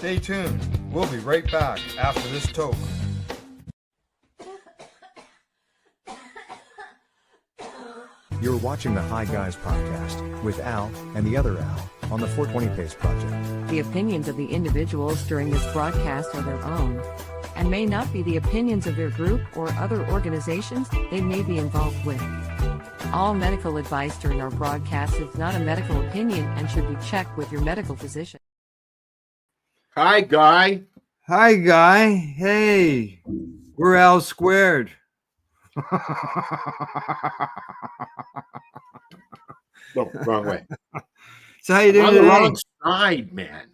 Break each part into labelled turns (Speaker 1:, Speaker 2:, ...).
Speaker 1: Stay tuned. We'll be right back after this toke.
Speaker 2: You're watching the Hi Guys podcast with Al and the other Al on the 420 Pace Project.
Speaker 3: The opinions of the individuals during this broadcast are their own and may not be the opinions of their group or other organizations they may be involved with. All medical advice during our broadcast is not a medical opinion and should be checked with your medical physician.
Speaker 4: Hi, Guy.
Speaker 1: Hi, Guy. Hey, we're Al squared.
Speaker 4: No, wrong way.
Speaker 1: So how you doing
Speaker 4: On
Speaker 1: today?
Speaker 4: the wrong side, man.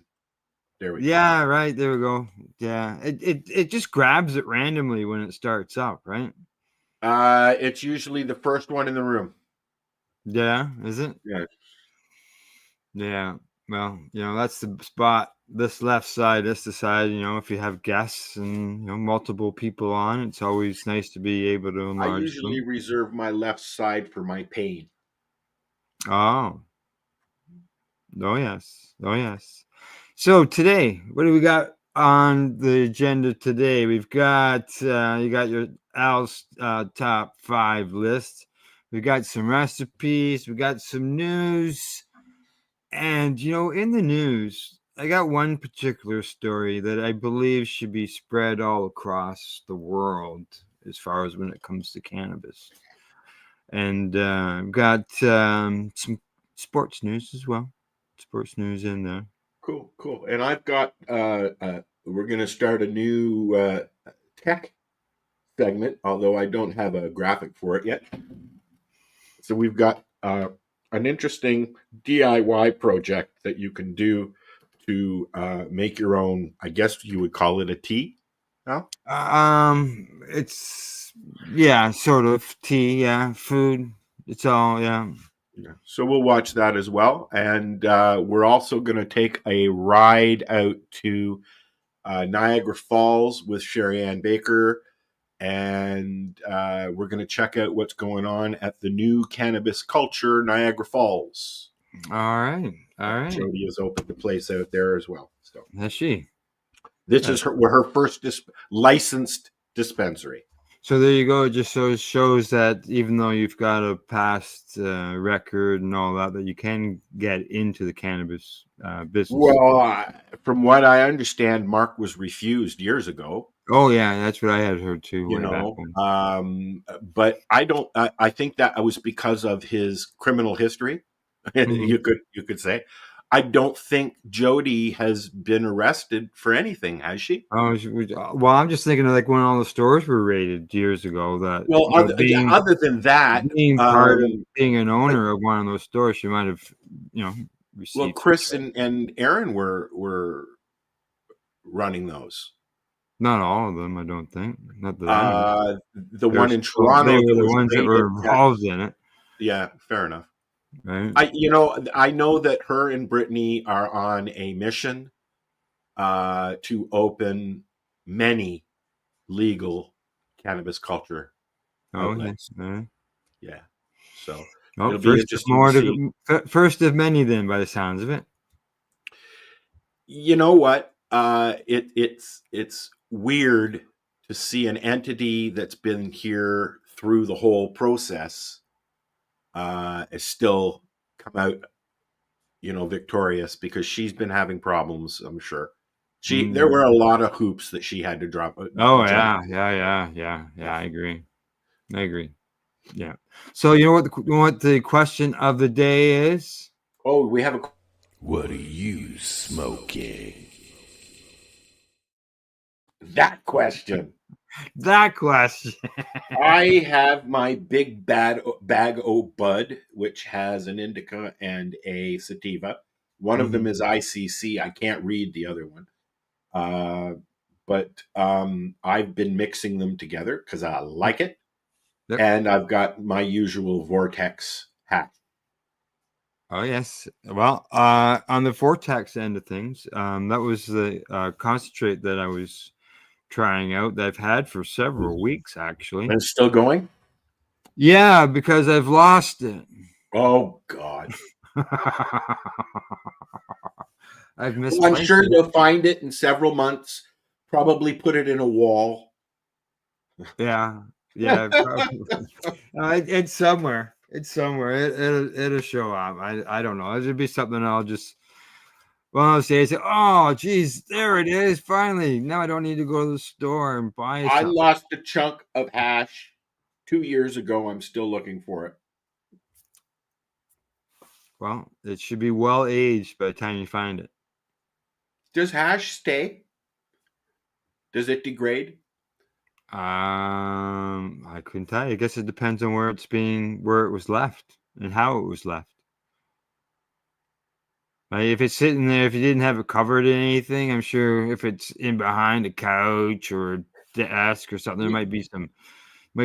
Speaker 4: There we go.
Speaker 1: Yeah, right. There we go. Yeah, it just grabs it randomly when it starts up, right?
Speaker 4: It's usually the first one in the room.
Speaker 1: Yeah, is it?
Speaker 4: Yeah.
Speaker 1: Yeah. Well, that's the spot. This left side, this the side. If you have guests and multiple people on, it's always nice to be able to enlarge.
Speaker 4: I usually reserve my left side for my pain.
Speaker 1: Oh. Oh yes. Oh yes. So today, what do we got on the agenda today? We've got you got your Al's top 5 list. We got some recipes. We got some news. And in the news, I got one particular story that I believe should be spread all across the world as far as when it comes to cannabis. And got some sports news as well. Sports news in there.
Speaker 4: Cool. And I've got, we're going to start a new tech segment, although I don't have a graphic for it yet. So we've got an interesting DIY project that you can do to make your own, I guess you would call it a tea. No?
Speaker 1: It's, sort of tea, food. It's all,
Speaker 4: Yeah. So we'll watch that as well. And we're also going to take a ride out to Niagara Falls with Sherry Ann Baker. And we're going to check out what's going on at the new cannabis culture, Niagara Falls.
Speaker 1: All right.
Speaker 4: Jody has opened the place out there as well. So
Speaker 1: has she?
Speaker 4: This is her first licensed dispensary.
Speaker 1: So there you go. It just shows that even though you've got a past record and all that you can get into the cannabis business.
Speaker 4: Well, from what I understand, Mark was refused years ago.
Speaker 1: Oh yeah, that's what I had heard too.
Speaker 4: But I don't. I think that was because of his criminal history. Mm-hmm. You could say. I don't think Jody has been arrested for anything, has she?
Speaker 1: Oh, well, I'm just thinking of like when all the stores were raided years ago. That
Speaker 4: other than that,
Speaker 1: being part of being an owner of one of those stores, she might have, received.
Speaker 4: Well, Chris and Aaron were running those.
Speaker 1: Not all of them, I don't think. Not that
Speaker 4: the one in Toronto.
Speaker 1: They were the ones that were involved in it.
Speaker 4: Yeah, fair enough.
Speaker 1: Right.
Speaker 4: I know that her and Brittany are on a mission to open many legal cannabis culture outlets.
Speaker 1: Yes.
Speaker 4: Yeah. So
Speaker 1: it'll be interesting. First of many, then, by the sounds of it.
Speaker 4: You know what? It's weird to see an entity that's been here through the whole process is still come out, victorious, because she's been having problems. I'm sure there were a lot of hoops that she had to drop.
Speaker 1: Yeah. I agree. Yeah. So you know what the question of the day is?
Speaker 4: Oh, we have a.
Speaker 5: What are you smoking?
Speaker 4: That question.
Speaker 5: I
Speaker 4: have my big bag o' bud, which has an indica and a sativa. One of them is ICC. I can't read the other one. But I've been mixing them together because I like it. Yep. And I've got my usual Vortex hat.
Speaker 1: Oh, yes. Well, on the Vortex end of things, that was the concentrate that I was trying out that I've had for several weeks, actually.
Speaker 4: And it's still going?
Speaker 1: Yeah, because I've lost it.
Speaker 4: Oh, God.
Speaker 1: I've
Speaker 4: Well, I'm
Speaker 1: misplaced
Speaker 4: sure
Speaker 1: it.
Speaker 4: they'll find it in several months. Probably put it in a wall.
Speaker 1: Yeah, yeah, probably. It's somewhere. It's somewhere. It'll show up. I don't know. It'll be something I'll just one of those days. Oh, geez, there it is. Finally, now I don't need to go to the store and buy
Speaker 4: I
Speaker 1: something.
Speaker 4: lost a chunk of hash 2 years ago. I'm still looking for it.
Speaker 1: Well, it should be well aged by the time you find it.
Speaker 4: Does hash stay? Does it degrade?
Speaker 1: I couldn't tell you. I guess it depends on where it was left and how it was left. Like if it's sitting there, if you didn't have it covered in anything, I'm sure if it's in behind a couch or a desk or something, there
Speaker 4: You,
Speaker 1: might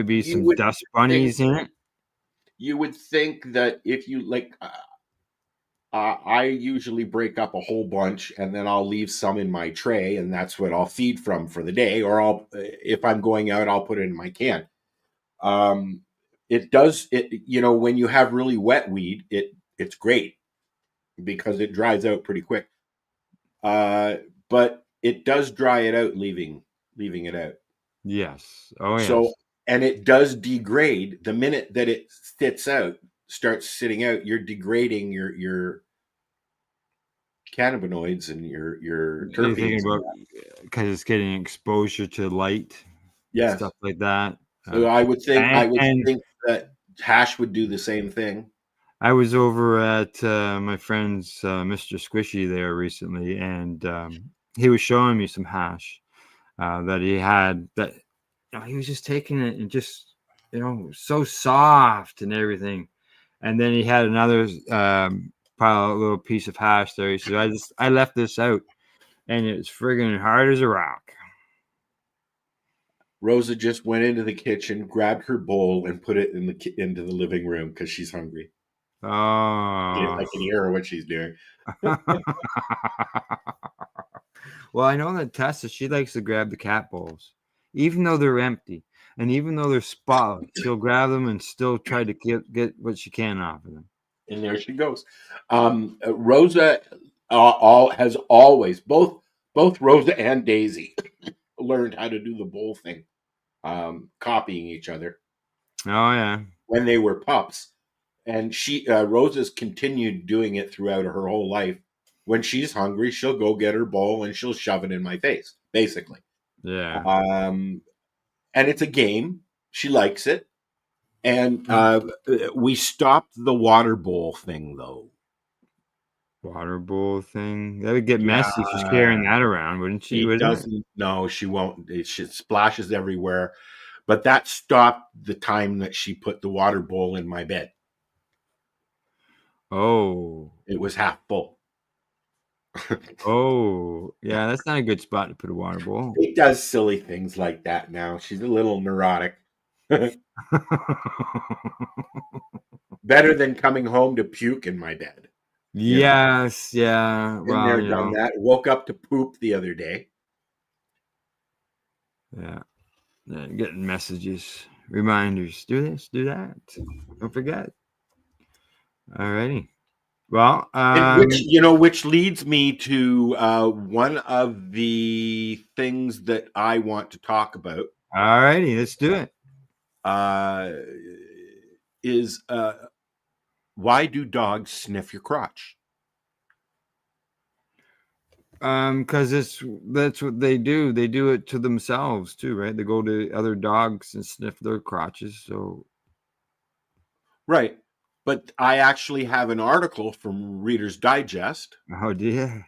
Speaker 1: be
Speaker 4: you
Speaker 1: some
Speaker 4: would
Speaker 1: dust
Speaker 4: think
Speaker 1: bunnies in it.
Speaker 4: you would think that if you like, I usually break up a whole bunch and then I'll leave some in my tray, and that's what I'll feed from for the day. Or if I'm going out, I'll put it in my can. Um, it does it. When you have really wet weed, it's great because it dries out pretty quick. Uh, but it does dry it out, leaving it out.
Speaker 1: Yes. Oh
Speaker 4: So,
Speaker 1: yes.
Speaker 4: and it does degrade the minute that it starts sitting out. You're degrading your cannabinoids and your
Speaker 1: You're thinking
Speaker 4: terpenes and
Speaker 1: about
Speaker 4: that.
Speaker 1: because it's getting exposure to light and
Speaker 4: Yes.
Speaker 1: stuff like that.
Speaker 4: So I would think I would
Speaker 1: And
Speaker 4: think that hash would do the same thing.
Speaker 1: I was over at my friend's Mr. Squishy there recently, and he was showing me some hash that he had. That he was just taking it and just so soft and everything. And then he had another little piece of hash there. He said, I left this out, and it's friggin' hard as a rock."
Speaker 4: Rosa just went into the kitchen, grabbed her bowl, and put it into the living room because she's hungry.
Speaker 1: Oh.
Speaker 4: I can hear her what she's doing.
Speaker 1: Well, I know that Tessa, she likes to grab the cat bowls, even though they're empty, and even though they're spotless, she'll grab them and still try to get what she can off of them.
Speaker 4: And there she goes. Rosa all has always both Rosa and Daisy learned how to do the bowl thing, copying each other
Speaker 1: Oh yeah,
Speaker 4: when they were pups. And Rosa's continued doing it throughout her whole life. When she's hungry, she'll go get her bowl and she'll shove it in my face, basically.
Speaker 1: yeah.
Speaker 4: And it's a game. She likes it. And we stopped the water bowl thing, though.
Speaker 1: Water bowl thing. That would get
Speaker 4: Yeah,
Speaker 1: messy if she's carrying that around, wouldn't she?
Speaker 4: she
Speaker 1: Wouldn't it?
Speaker 4: doesn't. No, she won't. It splashes everywhere. But that stopped the time that she put the water bowl in my bed.
Speaker 1: Oh,
Speaker 4: It was half full.
Speaker 1: oh, yeah. That's not a good spot to put a water bowl.
Speaker 4: She does silly things like that now. She's a little neurotic. Better than coming home to puke in my bed.
Speaker 1: Yes, yeah.
Speaker 4: Been
Speaker 1: Well,
Speaker 4: there, done that. Woke up to poop the other day.
Speaker 1: yeah. Getting messages, reminders. Do this, do that. Don't forget. Alrighty. Well,
Speaker 4: And which leads me to one of the things that I want to talk about.
Speaker 1: alrighty, let's do it.
Speaker 4: Is why do dogs sniff your crotch?
Speaker 1: Because that's what they do. They do it to themselves too, right? They go to other dogs and sniff their crotches. So,
Speaker 4: Right. But I actually have an article from Reader's Digest
Speaker 1: oh dear.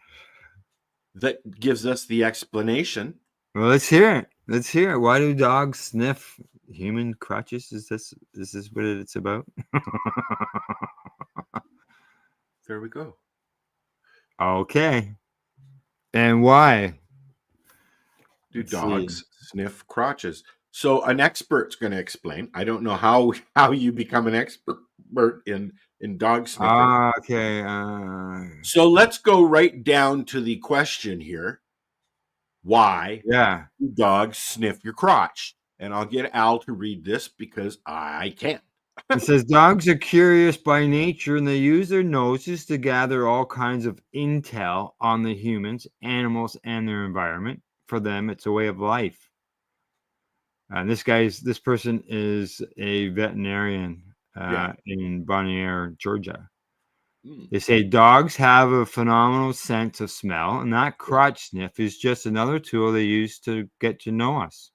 Speaker 4: that gives us the explanation.
Speaker 1: Well, let's hear it. Let's hear it. Why do dogs sniff human crotches? Is this what it's about?
Speaker 4: There we go.
Speaker 1: Okay. And why?
Speaker 4: Do
Speaker 1: Let's
Speaker 4: dogs
Speaker 1: see.
Speaker 4: sniff crotches? So an expert's going to explain. I don't know how you become an expert in dog sniffing.
Speaker 1: Okay.
Speaker 4: So let's go right down to the question here. Why
Speaker 1: Yeah.
Speaker 4: do dogs sniff your crotch? And I'll get Al to read this because I can't.
Speaker 1: It says dogs are curious by nature and they use their noses to gather all kinds of intel on the humans, animals, and their environment. For them, it's a way of life. This person is a veterinarian
Speaker 4: Yeah.
Speaker 1: in Bonnier, Georgia.
Speaker 4: Mm.
Speaker 1: They say dogs have a phenomenal sense of smell, and that crotch sniff is just another tool they use to get to know us.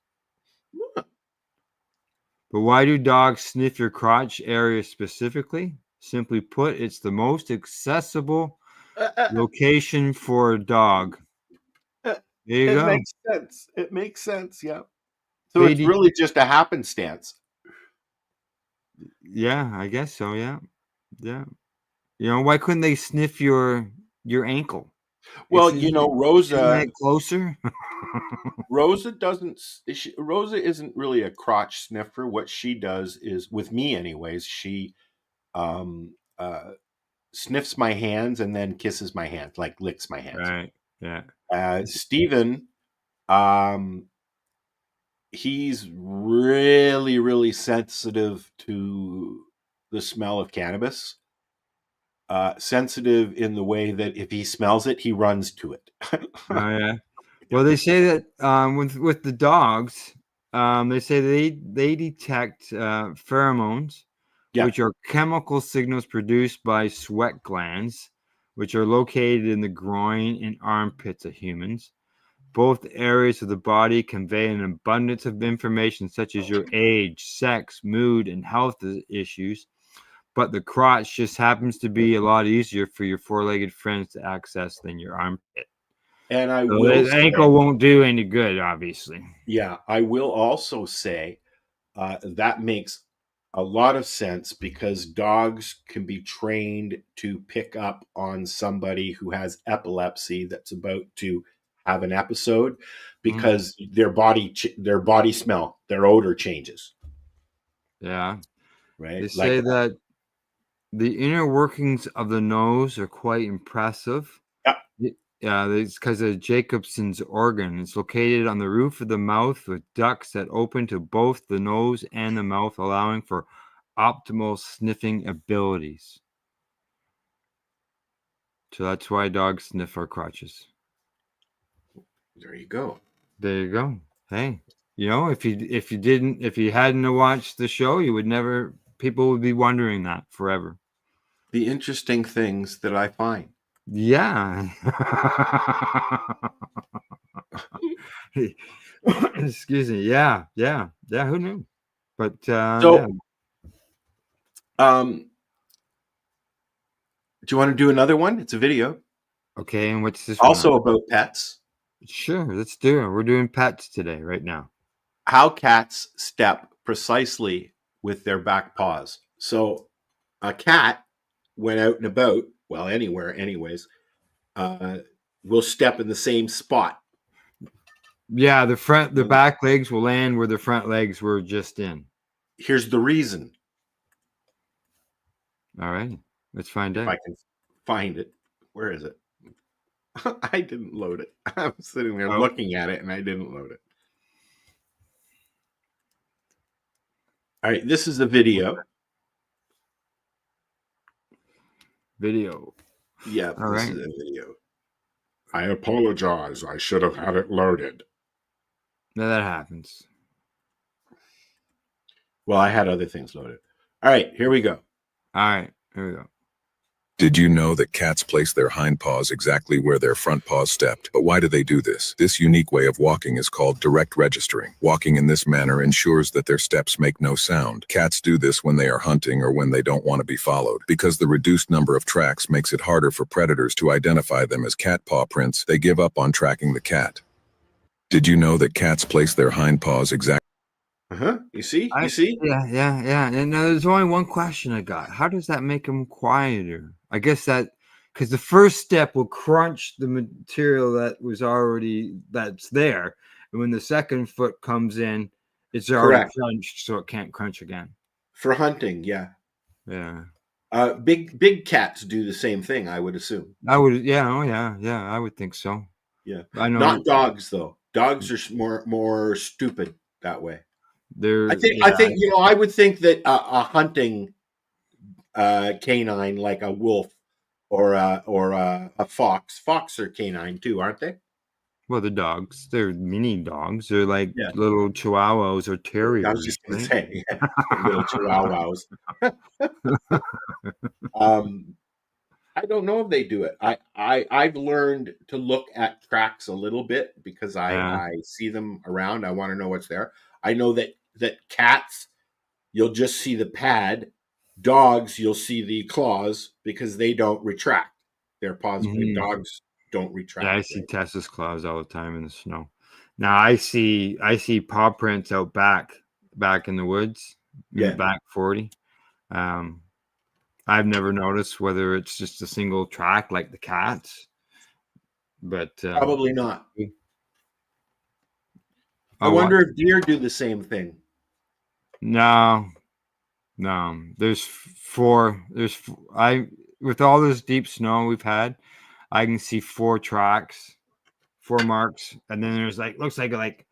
Speaker 1: But why do dogs sniff your crotch area specifically? Simply put, it's the most accessible location for a dog. There you
Speaker 4: It
Speaker 1: go.
Speaker 4: makes sense. It makes sense. Yeah. So
Speaker 1: They
Speaker 4: it's
Speaker 1: de-
Speaker 4: really just a happenstance.
Speaker 1: yeah, I guess so. Yeah, yeah. Why couldn't they sniff your ankle?
Speaker 4: Well,
Speaker 1: Isn't that closer?
Speaker 4: Rosa doesn't. Rosa isn't really a crotch sniffer. What she does is, with me, anyways, she um, sniffs my hands and then kisses my hands, like licks my hands.
Speaker 1: Right. Yeah.
Speaker 4: Steven, um, he's really, really sensitive to the smell of cannabis. Sensitive in the way that if he smells it, he runs to it.
Speaker 1: Oh yeah. Well, they say that with the dogs, they say they detect pheromones,
Speaker 4: Yeah.
Speaker 1: which are chemical signals produced by sweat glands, which are located in the groin and armpits of humans. Both areas of the body convey an abundance of information such as your age, sex, mood, and health issues. But the crotch just happens to be a lot easier for your four-legged friends to access than your armpit.
Speaker 4: And I
Speaker 1: So
Speaker 4: will
Speaker 1: the
Speaker 4: say,
Speaker 1: ankle won't do any good, obviously.
Speaker 4: yeah, I will also say that makes a lot of sense because dogs can be trained to pick up on somebody who has epilepsy that's about to have an episode
Speaker 1: Mm,
Speaker 4: because their body smell, their odor changes,
Speaker 1: yeah.
Speaker 4: right?
Speaker 1: They
Speaker 4: Like,
Speaker 1: say that the inner workings of the nose are quite impressive.
Speaker 4: yeah,
Speaker 1: Yeah, it's because of Jacobson's organ. It's located on the roof of the mouth with ducts that open to both the nose and the mouth, allowing for optimal sniffing abilities. So that's why dogs sniff our crotches.
Speaker 4: there you go.
Speaker 1: There you go. Hey, if you hadn't watched the show, you would never. People would be wondering that forever.
Speaker 4: The interesting things that I find.
Speaker 1: Yeah. Excuse me. Yeah, yeah, yeah. Who knew? But yeah.
Speaker 4: So, do you want to do another one? It's a video,
Speaker 1: Okay, and what's this one
Speaker 4: also
Speaker 1: on?
Speaker 4: about pets.
Speaker 1: Sure, let's do it. We're doing pets today, right now.
Speaker 4: How cats step precisely with their back paws. So a cat, when out and about, well, anywhere, anyways, uh, will step in the same spot.
Speaker 1: Yeah, the back legs will land where the front legs were just in.
Speaker 4: Here's the reason.
Speaker 1: All right, let's find
Speaker 4: If
Speaker 1: out.
Speaker 4: I can find it. Where is it? I didn't load it. I'm sitting there
Speaker 1: Oh.
Speaker 4: looking at it and I didn't load it. All right, this is the video.
Speaker 1: Video.
Speaker 4: Yeah,
Speaker 1: All
Speaker 4: this
Speaker 1: right.
Speaker 4: is a video. I apologize. I should have had it loaded.
Speaker 1: Now that happens.
Speaker 4: Well, I had other things loaded. All right, here we go.
Speaker 1: All right, here we go.
Speaker 6: Did you know that cats place their hind paws exactly where their front paws stepped? But why do they do this? This unique way of walking is called direct registering. Walking in this manner ensures that their steps make no sound. Cats do this when they are hunting or when they don't want to be followed. Because the reduced number of tracks makes it harder for predators to identify them as cat paw prints, they give up on tracking the cat. Did you know that cats place their hind paws exactly?
Speaker 4: You see? You see?
Speaker 1: Yeah. And now there's only one question I got. How does that make them quieter? I guess that because the first step will crunch the material that's there, and when the second foot comes in, it's already
Speaker 4: Correct.
Speaker 1: crunched, so it can't crunch again.
Speaker 4: For hunting, yeah.
Speaker 1: Yeah,
Speaker 4: Big cats do the same thing, I would assume.
Speaker 1: I would. Yeah, oh yeah. I would think so.
Speaker 4: Yeah.
Speaker 1: I know.
Speaker 4: Not dogs though. Dogs are more stupid that way.
Speaker 1: They're
Speaker 4: I think I would think that a hunting canine like a wolf or a fox. Fox are canine too, aren't they?
Speaker 1: well, the dogs. They're mini dogs. They're like
Speaker 4: Yeah.
Speaker 1: little chihuahuas or
Speaker 4: I was
Speaker 1: terriers,
Speaker 4: just going to
Speaker 1: right?
Speaker 4: say, yeah, little chihuahuas. I don't know if they do it. I've learned to look at tracks a little bit because
Speaker 1: Yeah.
Speaker 4: I see them around. I want to know what's there. I know that cats, you'll just see the pad. Dogs, you'll see the claws because they don't retract. Their paws.
Speaker 1: Mhm.
Speaker 4: Dogs don't
Speaker 1: Yeah,
Speaker 4: retract.
Speaker 1: I see
Speaker 4: Right?
Speaker 1: Tessa's claws all the time in the snow. Now I see paw prints out back in the woods, in the
Speaker 4: Yeah,
Speaker 1: back 40. Um, I've never noticed whether it's just a single track like the cats, but
Speaker 4: probably not. I
Speaker 1: I'll watch.
Speaker 4: wonder if deer do the same thing.
Speaker 1: No, no. There's four. I with all this deep snow we've had, I can see four tracks, four marks, and then there's looks like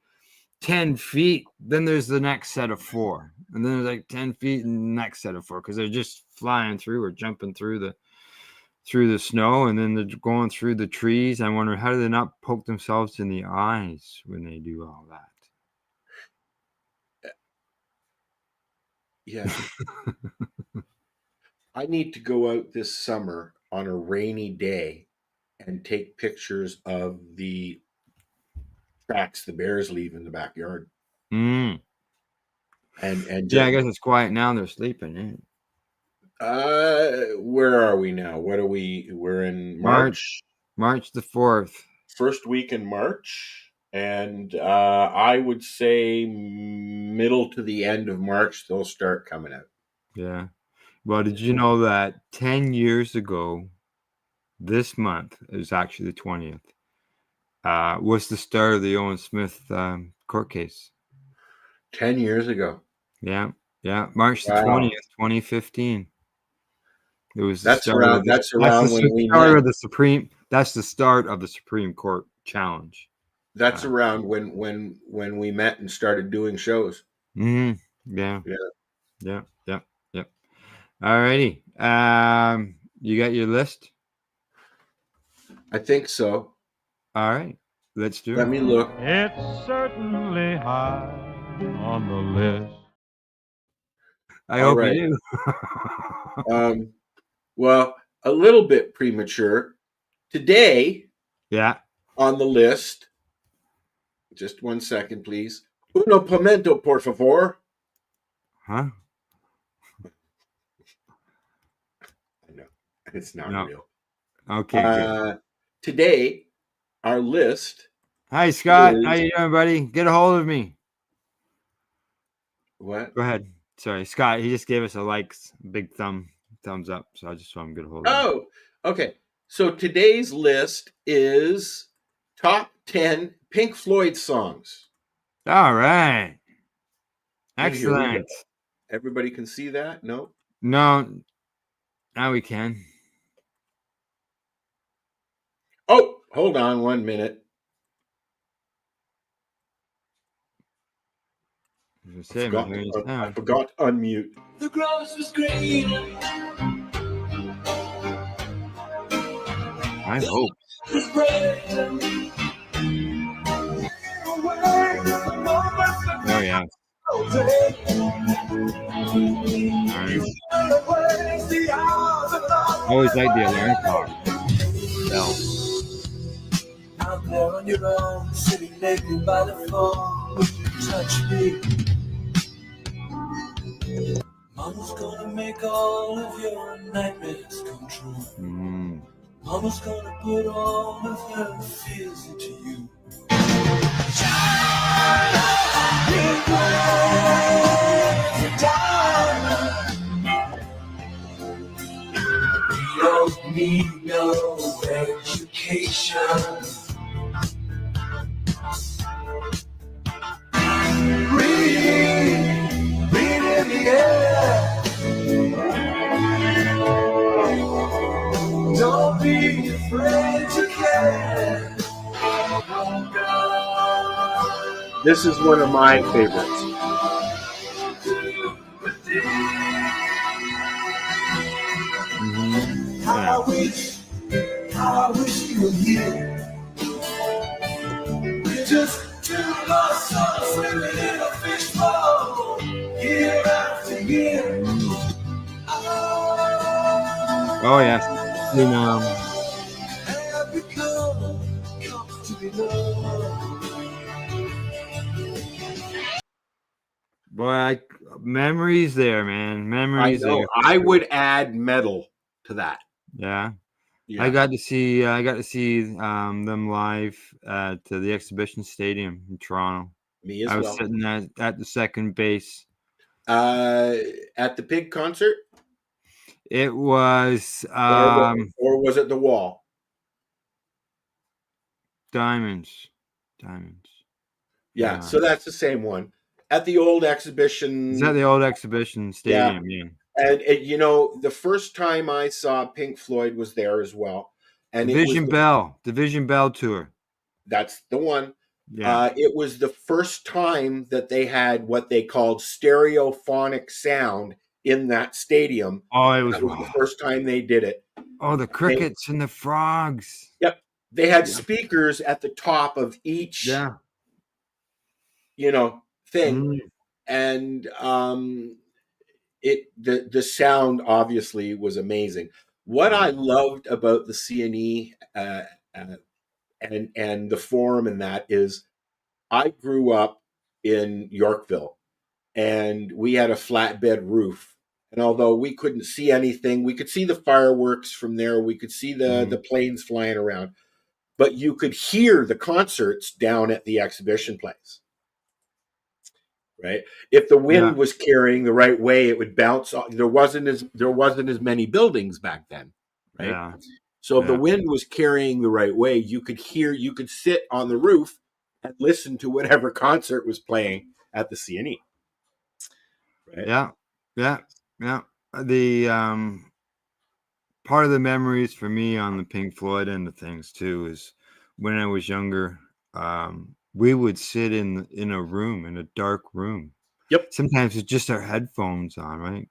Speaker 1: 10 feet. Then there's the next set of four, and then there's like 10 feet and the next set of four because they're just flying through or jumping through the snow, and then they're going through the trees. I wonder how do they not poke themselves in the eyes when they do all that.
Speaker 4: Yeah. I need to go out this summer on a rainy day and take pictures of the tracks the bears leave in the backyard.
Speaker 1: Mm.
Speaker 4: And
Speaker 1: Yeah, I
Speaker 4: just
Speaker 1: guess it's quiet now. They're sleeping.
Speaker 4: where are we now? What are we? We're in
Speaker 1: March the 4th.
Speaker 4: first week in March, and I would say middle to the end of March they'll start coming out.
Speaker 1: Yeah. Well, did you know that 10 years ago, this month, it was actually the 20th, was the start of the Owen Smith court case?
Speaker 4: 10 years ago.
Speaker 1: Yeah. Yeah. March the
Speaker 4: Wow.
Speaker 1: 20th, 2015. It was the
Speaker 4: That's
Speaker 1: start of
Speaker 4: around.
Speaker 1: this.
Speaker 4: That's
Speaker 1: That's the
Speaker 4: around when we
Speaker 1: start
Speaker 4: met.
Speaker 1: of the Supreme. That's the start of the Supreme Court challenge.
Speaker 4: That's around when we met and started doing shows.
Speaker 1: Yeah.
Speaker 4: Yeah.
Speaker 1: Yeah. Yeah. Yeah. All righty. You got your list?
Speaker 4: I think so.
Speaker 1: All right. Let's do
Speaker 4: Let
Speaker 1: it.
Speaker 4: me look.
Speaker 7: It's certainly high on the list.
Speaker 1: I
Speaker 4: All
Speaker 1: hope
Speaker 4: right.
Speaker 1: you do.
Speaker 4: Well, a little bit premature. Today
Speaker 1: Yeah.
Speaker 4: on the list, just 1 second, please. Uno pimento, por favor.
Speaker 1: Huh?
Speaker 4: I know. It's not
Speaker 1: No.
Speaker 4: real.
Speaker 1: Okay, good.
Speaker 4: Today, our list.
Speaker 1: Hi, Scott. How
Speaker 4: is-
Speaker 1: you doing, buddy? Get a hold of me.
Speaker 4: What?
Speaker 1: Go ahead. Sorry, Scott. He just gave us a big thumbs up. So I just want him to get a hold of me.
Speaker 4: Oh, okay. So today's list is top 10 Pink Floyd songs.
Speaker 1: All right.
Speaker 4: And here we go.
Speaker 1: Excellent.
Speaker 4: Everybody can see that? No?
Speaker 1: No, now we can.
Speaker 4: Oh, hold on 1 minute.
Speaker 1: I
Speaker 4: forgot to unmute.
Speaker 5: The grass was greener.
Speaker 1: I hope.
Speaker 5: Was brighter.
Speaker 1: Oh yeah. I always like the alarm clock. Bell.
Speaker 5: Out there on your own, sitting naked by the phone, would you touch me? Mama's gonna make all of your nightmares come true. Mama's gonna put all of her fears into you. You don't need no education. Breathe in the air. Don't be afraid to care.
Speaker 4: This is one of my favorites.
Speaker 5: just two lost souls swimming in a fishbowl, year after year.
Speaker 1: Oh yes.
Speaker 5: Have become to be loved.
Speaker 1: Boy, memories there, man.
Speaker 4: I
Speaker 1: Memories
Speaker 4: know.
Speaker 1: there.
Speaker 4: I would add metal to that.
Speaker 1: Yeah.
Speaker 4: Yeah,
Speaker 1: I got to see them live at the Exhibition Stadium in Toronto.
Speaker 4: me as
Speaker 1: I was
Speaker 4: well.
Speaker 1: sitting at the second base.
Speaker 4: At the Pig concert,
Speaker 1: It was
Speaker 4: or was it the Wall?
Speaker 1: Diamonds.
Speaker 4: Yeah, so that's the same one. At the old
Speaker 1: Is
Speaker 4: exhibition,
Speaker 1: that the old Exhibition
Speaker 4: yeah.
Speaker 1: Stadium? Yeah.
Speaker 4: And the first time I saw Pink Floyd was there as well, and
Speaker 1: Division Bell tour.
Speaker 4: that's the one.
Speaker 1: Yeah.
Speaker 4: It was the first time that they had what they called stereophonic sound in that stadium.
Speaker 1: Oh, it was.
Speaker 4: That was the first time they did it.
Speaker 1: Oh, the crickets and the frogs.
Speaker 4: Yep, they had
Speaker 1: Yeah.
Speaker 4: speakers at the top of each,
Speaker 1: Yeah.
Speaker 4: thing,
Speaker 1: Mm.
Speaker 4: and the sound obviously was amazing. What I loved about the CNE and the forum and that is, I grew up in Yorkville, and we had a flatbed roof. And although we couldn't see anything, we could see the fireworks from there. We could see the planes flying around, but you could hear the concerts down at the exhibition place. Right? If the wind was carrying the right way, it would bounce off. There wasn't as many buildings back then, right?
Speaker 1: Yeah.
Speaker 4: So if the wind was carrying the right way, you could sit on the roof and listen to whatever concert was playing at the CNE. Right?
Speaker 1: Yeah. The part of the memories for me on the Pink Floyd end of things too is when I was younger. We would sit in a room, in a dark room.
Speaker 4: Yep.
Speaker 1: Sometimes it's just our headphones on, right?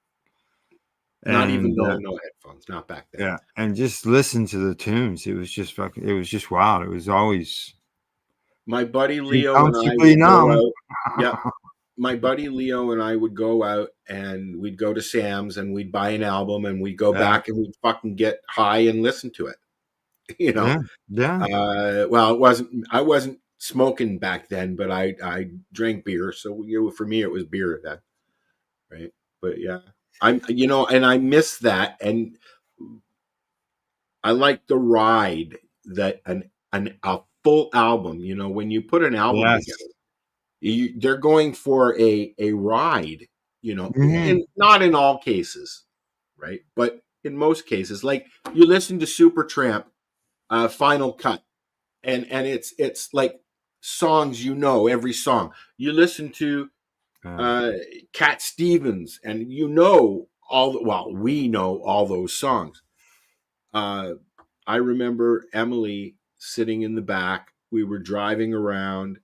Speaker 4: No headphones, not back then.
Speaker 1: Yeah, and just listen to the tunes. It was just wild. It was always
Speaker 4: my buddy Leo and I would go out. Yeah. My buddy Leo and I would go out, and we'd go to Sam's, and we'd buy an album, and we'd go back, and we'd fucking get high and listen to it.
Speaker 1: Yeah.
Speaker 4: Well, I wasn't smoking back then, but I drank beer, so for me it was beer then, right? But yeah, and I miss that, and I like the ride that a full album. When you put an album together, they're going for a ride. And not in all cases, right? But in most cases, like you listen to Supertramp, Final Cut, and it's like songs, every song. You listen to Cat Stevens, and we know all those songs. I remember Emily sitting in the back. We were driving around,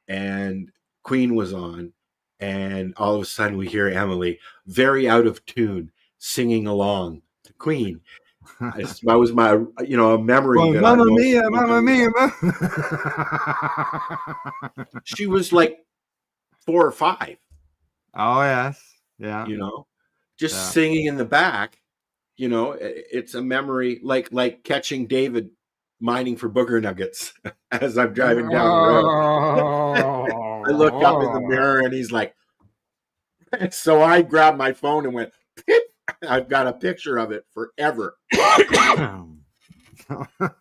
Speaker 4: and Queen was on, and all of a sudden we hear Emily, very out of tune, singing along to Queen. That was my, a memory.
Speaker 1: Oh,
Speaker 4: that
Speaker 1: Mamma Mia.
Speaker 4: She was like 4 or 5.
Speaker 1: Oh yes, yeah.
Speaker 4: Just singing in the back. It's a memory, like catching David mining for booger nuggets as I'm driving down the road. I look up in the mirror, and he's like, so I grabbed my phone and went, pip. I've got a picture of it forever.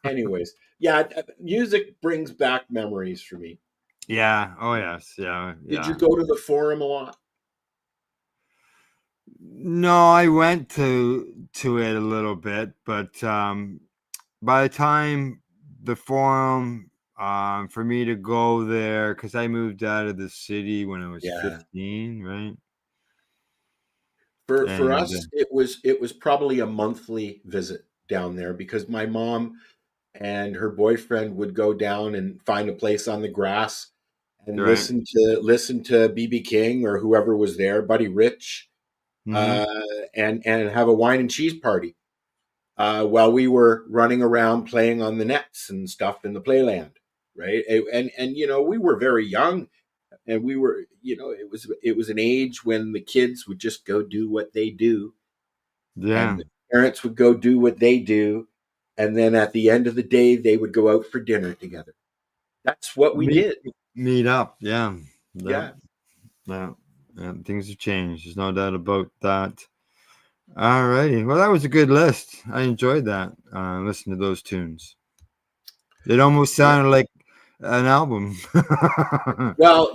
Speaker 4: Anyways, yeah, music brings back memories for me.
Speaker 1: Yeah. Oh yes. Yeah.
Speaker 4: Did you go to the forum a lot?
Speaker 1: No, I went to it a little bit, but by the time the forum, for me to go there, because I moved out of the city when I was 15, right?
Speaker 4: For us, it was probably a monthly visit down there, because my mom and her boyfriend would go down and find a place on the grass and listen to BB King or whoever was there, Buddy Rich, and have a wine and cheese party while we were running around playing on the nets and stuff in the playland. right? And we were very young, and we were, it was an age when the kids would just go do what they do,
Speaker 1: Yeah.
Speaker 4: and the parents would go do what they do, and then at the end of the day, they would go out for dinner together. That's what we
Speaker 1: Meet
Speaker 4: did.
Speaker 1: meet up. Yeah. Yeah.
Speaker 4: Yeah.
Speaker 1: Yeah. Yeah. Things have changed. There's no doubt about that. All righty. Well, that was a good list. I enjoyed that. Listening to those tunes. It almost sounded like an album.
Speaker 4: Well,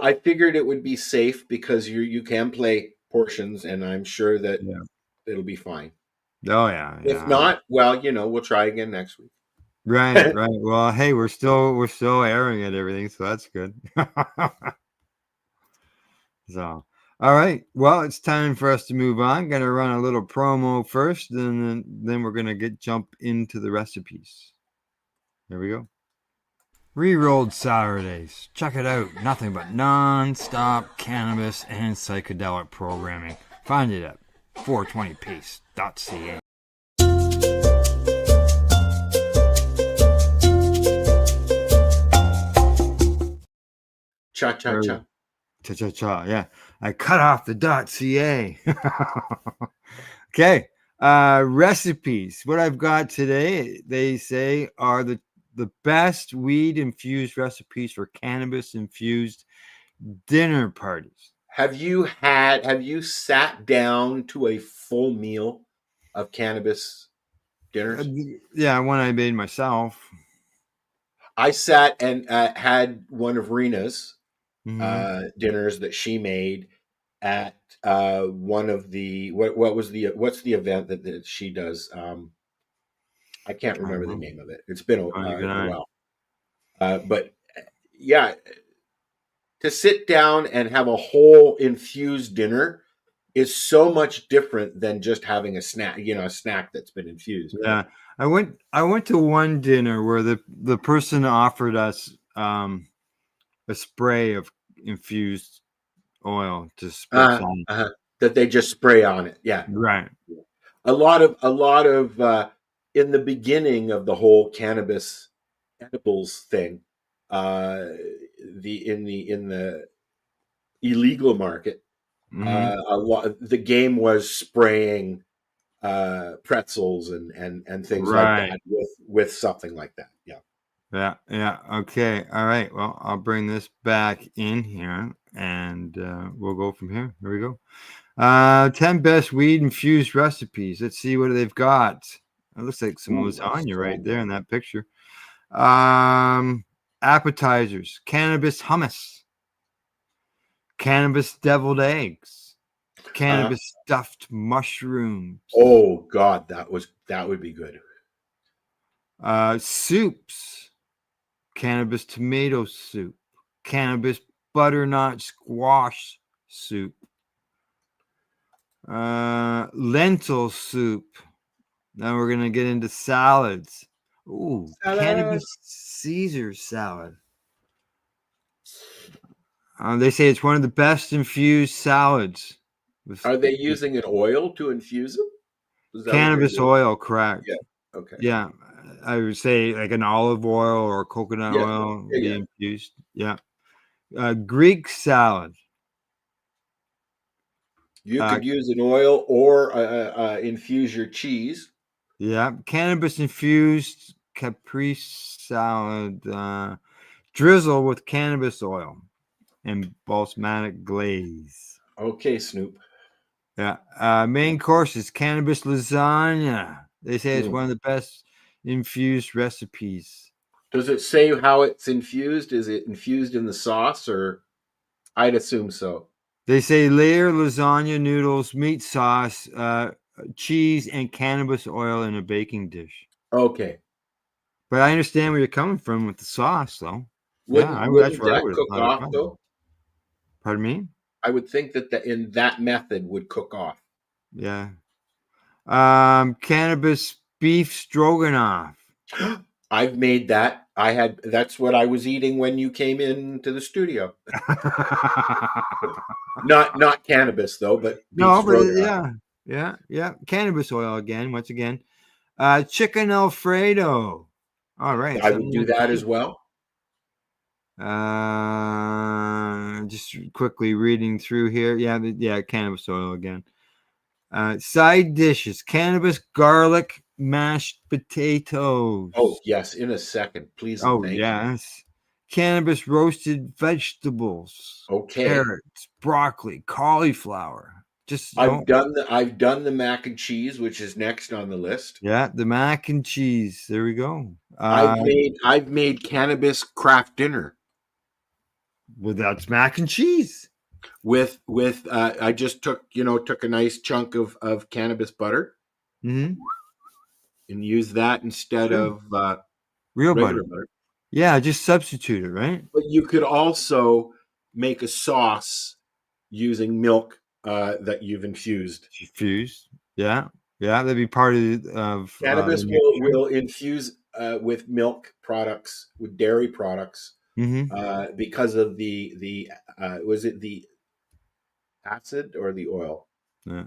Speaker 4: I figured it would be safe because you can play portions, and I'm sure that
Speaker 1: Yeah.
Speaker 4: it'll be fine.
Speaker 1: Oh yeah,
Speaker 4: If
Speaker 1: yeah.
Speaker 4: not, well, we'll try again next week.
Speaker 1: Right, right. Well, hey, we're still airing it, everything, so that's good. So, all right. Well, it's time for us to move on. Gonna run a little promo first, and then we're gonna jump into the recipes. Here we go. Rerolled Saturdays. Check it out. Nothing but non-stop cannabis and psychedelic programming. Find it at 420pace.ca.
Speaker 4: Cha cha cha.
Speaker 1: Cha-cha-cha, yeah. I cut off the .ca. Okay. Recipes. What I've got today, they say, are the best weed-infused recipes for cannabis-infused dinner parties.
Speaker 4: Have you sat down to a full meal of cannabis dinners?
Speaker 1: Yeah, one I made myself.
Speaker 4: I sat and had one of Rena's
Speaker 1: Mhm.
Speaker 4: dinners that she made at one of the what's the event that she does? I can't
Speaker 1: I don't
Speaker 4: remember the
Speaker 1: know.
Speaker 4: name of it. It's been a
Speaker 1: Not even I.
Speaker 4: while. But yeah, to sit down and have a whole infused dinner is so much different than just having a snack, a snack that's been infused, right?
Speaker 1: Yeah. I went to one dinner where the person offered us a spray of infused oil to spritz on.
Speaker 4: Uh-huh. That they just spray on it. Yeah.
Speaker 1: Right.
Speaker 4: A lot of in the beginning of the whole cannabis edibles thing, uh, in the illegal market,
Speaker 1: Mhm.
Speaker 4: the game was spraying pretzels and things like
Speaker 1: Right.
Speaker 4: that with something like that. Yeah.
Speaker 1: Yeah, yeah. Okay. All right. Well, I'll bring this back in here and we'll go from here. Here we go. 10 best weed infused recipes. Let's see what they've got. It looks like some
Speaker 4: Ooh, that's
Speaker 1: lasagna right
Speaker 4: strong.
Speaker 1: there in that picture. Appetizers, cannabis hummus, cannabis deviled eggs,
Speaker 4: Uh,
Speaker 1: cannabis stuffed mushrooms,
Speaker 4: oh God, that would be good.
Speaker 1: soups, cannabis tomato soup, cannabis butternut squash soup, lentil soup. Now we're gonna get into salads. Ooh,
Speaker 4: Ta-da!
Speaker 1: cannabis Caesar salad. They say it's one of the best infused salads with,
Speaker 4: Are they
Speaker 1: with
Speaker 4: using an oil to infuse them? Is that what they're
Speaker 1: cannabis
Speaker 4: doing?
Speaker 1: oil, correct?
Speaker 4: Yeah. Okay.
Speaker 1: Yeah, I would say like an olive oil or coconut
Speaker 4: Yeah.
Speaker 1: oil
Speaker 4: Yeah.
Speaker 1: be
Speaker 4: Yeah.
Speaker 1: infused. Yeah. Greek salad.
Speaker 4: You
Speaker 1: Uh,
Speaker 4: could use an oil or infuse your cheese.
Speaker 1: yeah, cannabis infused caprese salad. Drizzle with cannabis oil and balsamic glaze.
Speaker 4: Okay, Snoop.
Speaker 1: Yeah. Main course is cannabis lasagna. They say it's
Speaker 4: Mm.
Speaker 1: one of the best infused recipes.
Speaker 4: Does it say how it's infused? Is it infused in the sauce, or I'd assume so.
Speaker 1: They say layer lasagna noodles, meat sauce, cheese, and cannabis oil in a baking dish.
Speaker 4: Okay.
Speaker 1: But I understand where you're coming from with the sauce, though. Yeah,
Speaker 4: Wouldn't
Speaker 1: that's
Speaker 4: wouldn't
Speaker 1: where I
Speaker 4: that
Speaker 1: would have
Speaker 4: cook
Speaker 1: thought it
Speaker 4: off
Speaker 1: from.
Speaker 4: though?
Speaker 1: Pardon me?
Speaker 4: I would think that in that method would cook off.
Speaker 1: Yeah. Cannabis beef stroganoff.
Speaker 4: I've made that. That's what I was eating when you came into the studio. Not cannabis though, but beef
Speaker 1: No, but
Speaker 4: stroganoff.
Speaker 1: yeah. Cannabis oil again, once again. Chicken Alfredo. All right,
Speaker 4: I would
Speaker 1: something
Speaker 4: do
Speaker 1: with
Speaker 4: that as
Speaker 1: cheese.
Speaker 4: well.
Speaker 1: Just quickly reading through here. Yeah, cannabis oil again. Side dishes: cannabis, garlic, mashed potatoes.
Speaker 4: Oh, yes, in a second, please and
Speaker 1: Oh
Speaker 4: thank you.
Speaker 1: yes, cannabis roasted vegetables:
Speaker 4: Okay.
Speaker 1: carrots, broccoli, cauliflower. Just
Speaker 4: I've done the mac and cheese, which is next on the list.
Speaker 1: yeah, the mac and cheese. There we go.
Speaker 4: I've made cannabis craft dinner
Speaker 1: Well, that's mac and cheese.
Speaker 4: with I just took a nice chunk of cannabis butter
Speaker 1: Mm-hmm.
Speaker 4: and used that instead
Speaker 1: Sure.
Speaker 4: of
Speaker 1: Real
Speaker 4: regular
Speaker 1: butter.
Speaker 4: butter.
Speaker 1: Yeah, just substitute it, right?
Speaker 4: But you could also make a sauce using milk that you've infused.
Speaker 1: Fused. Yeah, yeah, that'd be part of
Speaker 4: Cannabis
Speaker 1: the mixture.
Speaker 4: will infuse with milk products, with dairy products,
Speaker 1: Mm-hmm.
Speaker 4: because of the was it the acid or the oil?
Speaker 1: Yeah.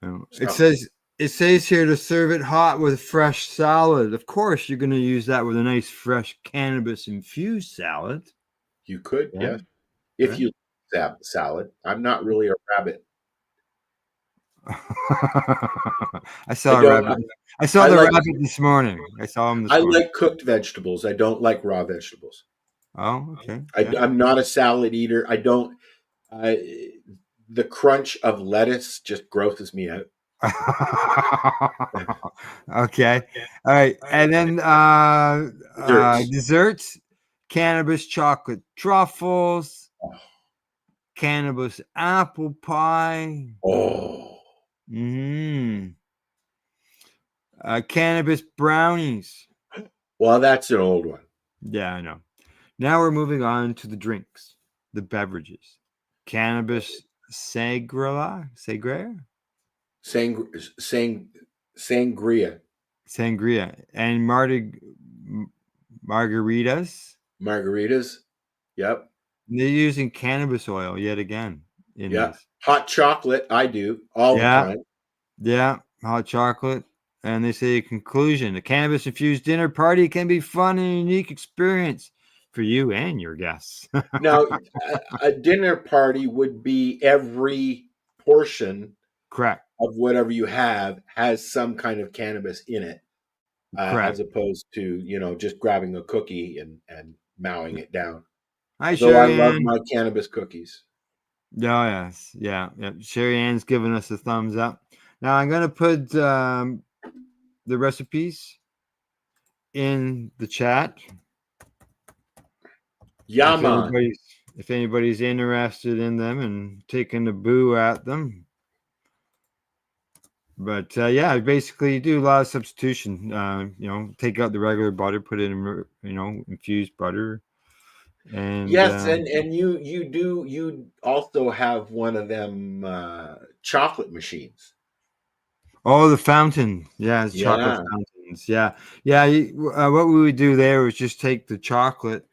Speaker 1: Yeah.
Speaker 4: Something.
Speaker 1: It says here to serve it hot with fresh salad. Of course, you're going to use that with a nice fresh cannabis infused salad.
Speaker 4: You could,
Speaker 1: Yeah,
Speaker 4: yes, if
Speaker 1: right.
Speaker 4: you have salad. I'm not really a rabbit.
Speaker 1: I
Speaker 4: I
Speaker 1: saw a
Speaker 4: don't.
Speaker 1: rabbit. I saw
Speaker 4: I
Speaker 1: the
Speaker 4: like
Speaker 1: rabbit this morning. I saw him this
Speaker 4: I
Speaker 1: morning.
Speaker 4: like cooked vegetables. I don't like raw vegetables.
Speaker 1: Oh, okay. Yeah.
Speaker 4: I'm not a salad eater. I don't. I, the crunch of lettuce just grosses me out.
Speaker 1: Okay. All right. And then
Speaker 4: Desserts.
Speaker 1: desserts: cannabis chocolate truffles, cannabis apple pie,
Speaker 4: Oh,
Speaker 1: mm, cannabis brownies.
Speaker 4: well, that's an old one.
Speaker 1: Yeah, I know. Now we're moving on to the drinks, the beverages. Cannabis sangria,
Speaker 4: Sang, sang, sangria,
Speaker 1: sangria, and margaritas.
Speaker 4: margaritas. Yep.
Speaker 1: They're using cannabis oil yet again in
Speaker 4: Yeah.
Speaker 1: these.
Speaker 4: Hot chocolate. I do all the
Speaker 1: Yeah,
Speaker 4: time.
Speaker 1: yeah, hot chocolate. And they say conclusion: a cannabis infused dinner party can be fun and unique experience for you and your guests.
Speaker 4: Now, a dinner party would be every portion
Speaker 1: Correct.
Speaker 4: of whatever you have has some kind of cannabis in it, as
Speaker 1: Correct.
Speaker 4: opposed to just grabbing a cookie and mowing it down.
Speaker 1: Hi,
Speaker 4: Although I
Speaker 1: Sherry
Speaker 4: love
Speaker 1: Ann.
Speaker 4: my cannabis cookies.
Speaker 1: Oh, yes. Yeah. Yeah. Sherry Ann's giving us a thumbs up. Now I'm going to put the recipes in the chat. If
Speaker 4: Yaman.
Speaker 1: anybody's if anybody's interested in them and taking a boo at them. But yeah, basically you do a lot of substitution. Take out the regular butter, put in infused butter, and
Speaker 4: Yes, and you also have one of them chocolate machines.
Speaker 1: oh, the fountain. Yeah, it's chocolate
Speaker 4: Yeah,
Speaker 1: fountains. Yeah, yeah. What we would do there was just take the chocolate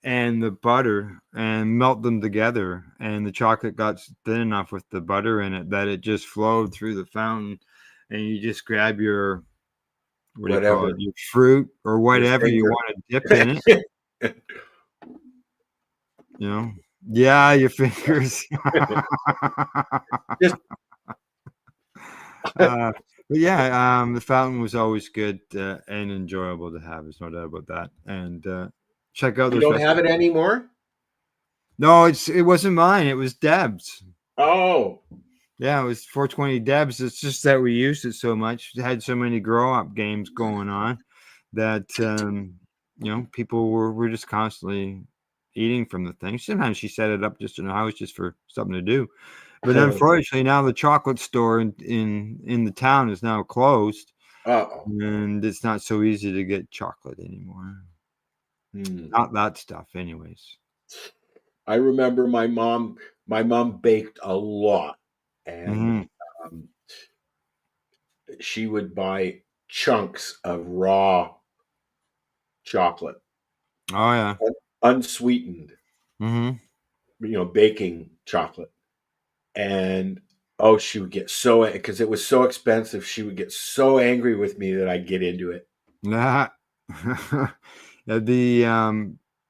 Speaker 1: and the butter and melt them together, and the chocolate got thin enough with the butter in it that it just flowed through the fountain, and you just grab your, what do you call it,
Speaker 4: whatever
Speaker 1: your fruit or
Speaker 4: your
Speaker 1: whatever you
Speaker 4: finger.
Speaker 1: want to dip in it, you know. Yeah, your fingers.
Speaker 4: Just
Speaker 1: But yeah, the fountain was always good and enjoyable to have. There's no doubt about that. And check out
Speaker 4: you
Speaker 1: those
Speaker 4: don't have
Speaker 1: recipes.
Speaker 4: it anymore.
Speaker 1: No, it wasn't mine. It was Deb's.
Speaker 4: Oh,
Speaker 1: Yeah, it was 420 Debs. It's just that we used it so much. It had so many grow up games going on that people were just constantly eating from the thing. Sometimes she set it up just in the house just for something to do. But unfortunately, now the chocolate store in the town is now closed,
Speaker 4: uh-oh.
Speaker 1: and it's not so easy to get chocolate anymore.
Speaker 4: Hmm.
Speaker 1: Not that stuff, anyways.
Speaker 4: I remember my mom. My mom baked a lot, and
Speaker 1: Hmm.
Speaker 4: um, she would buy chunks of raw chocolate,
Speaker 1: Oh yeah.
Speaker 4: unsweetened,
Speaker 1: Hmm.
Speaker 4: baking chocolate. And oh, she would get so, because it was so expensive, she would get so angry with me that I'd get into it.
Speaker 1: Nah. Yeah, the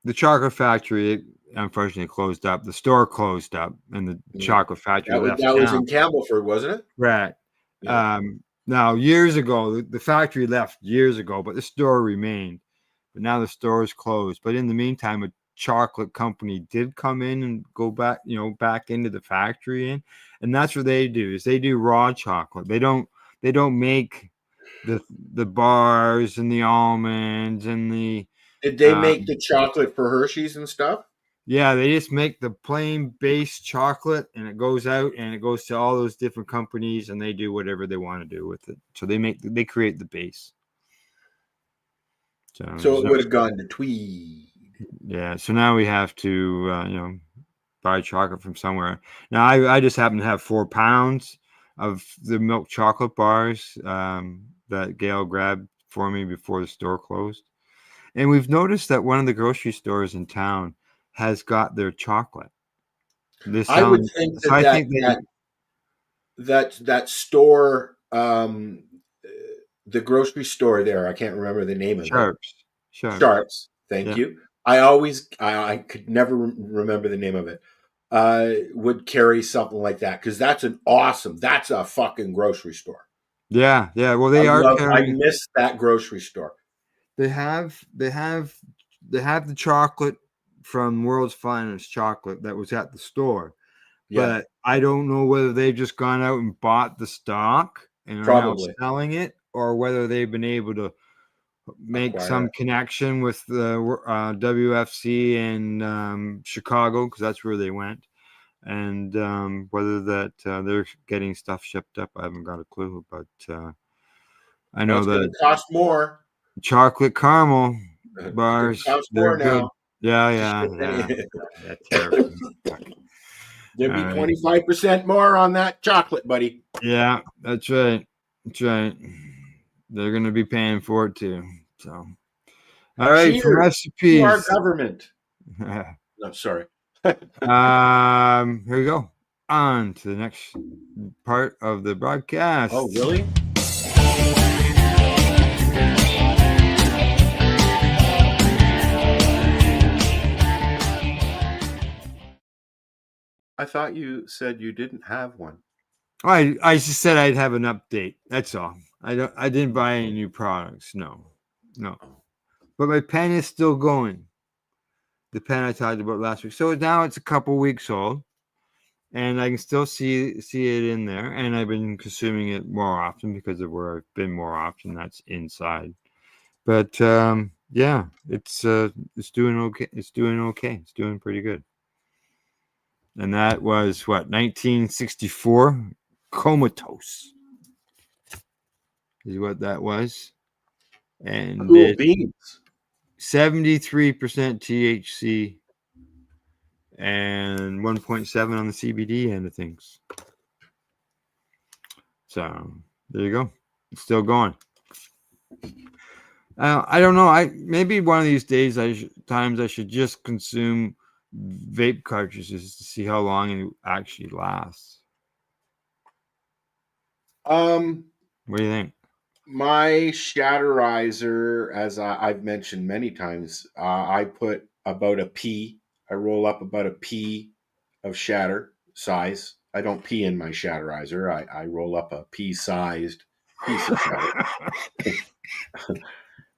Speaker 1: the chocolate factory, it unfortunately closed up. The store closed up, and the chocolate factory left
Speaker 4: That was
Speaker 1: town.
Speaker 4: in Campbellford, wasn't it?
Speaker 1: Right.
Speaker 4: Yeah.
Speaker 1: Now, years ago, the factory left years ago, but the store remained. But now the store is closed. But in the meantime, a chocolate company did come in and go back, back into the factory and that's what they do. Is they do raw chocolate. They don't make the bars and the almonds and the
Speaker 4: Did they make the chocolate for Hershey's and stuff?
Speaker 1: yeah, they just make the plain base chocolate and it goes out and it goes to all those different companies and they do whatever they want to do with it. So they create the base.
Speaker 4: So it would have gone to Tweed.
Speaker 1: Yeah, so now we have to buy chocolate from somewhere. Now I just happen to have 4 pounds of the milk chocolate bars that Gail grabbed for me before the store closed. And we've noticed that one of the grocery stores in town has got their chocolate.
Speaker 4: I would think
Speaker 1: so I think
Speaker 4: that store, the grocery store there, I can't remember the name of it. Sharps. Thank you. I could never remember the name of it. Would carry something like that because that's a fucking grocery store.
Speaker 1: Yeah. Well,
Speaker 4: I miss that grocery store.
Speaker 1: They have the chocolate from World's Finest Chocolate that was at the store. Yeah. But I don't know whether they've just gone out and bought the stock and are now selling it, or whether they've been able to make some connection with the WFC in Chicago, because that's where they went, and whether that they're getting stuff shipped up. I haven't got a clue, but I know that
Speaker 4: it cost more.
Speaker 1: Chocolate caramel bars, they're good.
Speaker 4: Now.
Speaker 1: Yeah. That's terrible.
Speaker 4: There'd be 25% more on that chocolate, buddy.
Speaker 1: Yeah, that's right. They're going to be paying for it too. So, all right, for recipes.
Speaker 4: To our government. No, sorry.
Speaker 1: Here we go. On to the next part of the broadcast.
Speaker 4: Oh, really? I thought you said you didn't have one.
Speaker 1: I just said I'd have an update. That's all. I didn't buy any new products. No. But my pen is still going. The pen I talked about last week. So now it's a couple weeks old, and I can still see it in there. And I've been consuming it more often because of where I've been more often. That's inside. But yeah, it's doing okay. It's doing pretty good. And that was 1964, Comatose is what that was. And
Speaker 4: cool beans.
Speaker 1: 73% THC and 1.7 on the CBD end of things. So there you go. It's still going. I don't know. Maybe one of these days I should just consume vape cartridges to see how long it actually lasts. What do you think?
Speaker 4: My Shatterizer, as I've mentioned many times, I put about a pea. I roll up about a pea of shatter size. I don't pee in my Shatterizer. I roll up a pea-sized piece of shatter.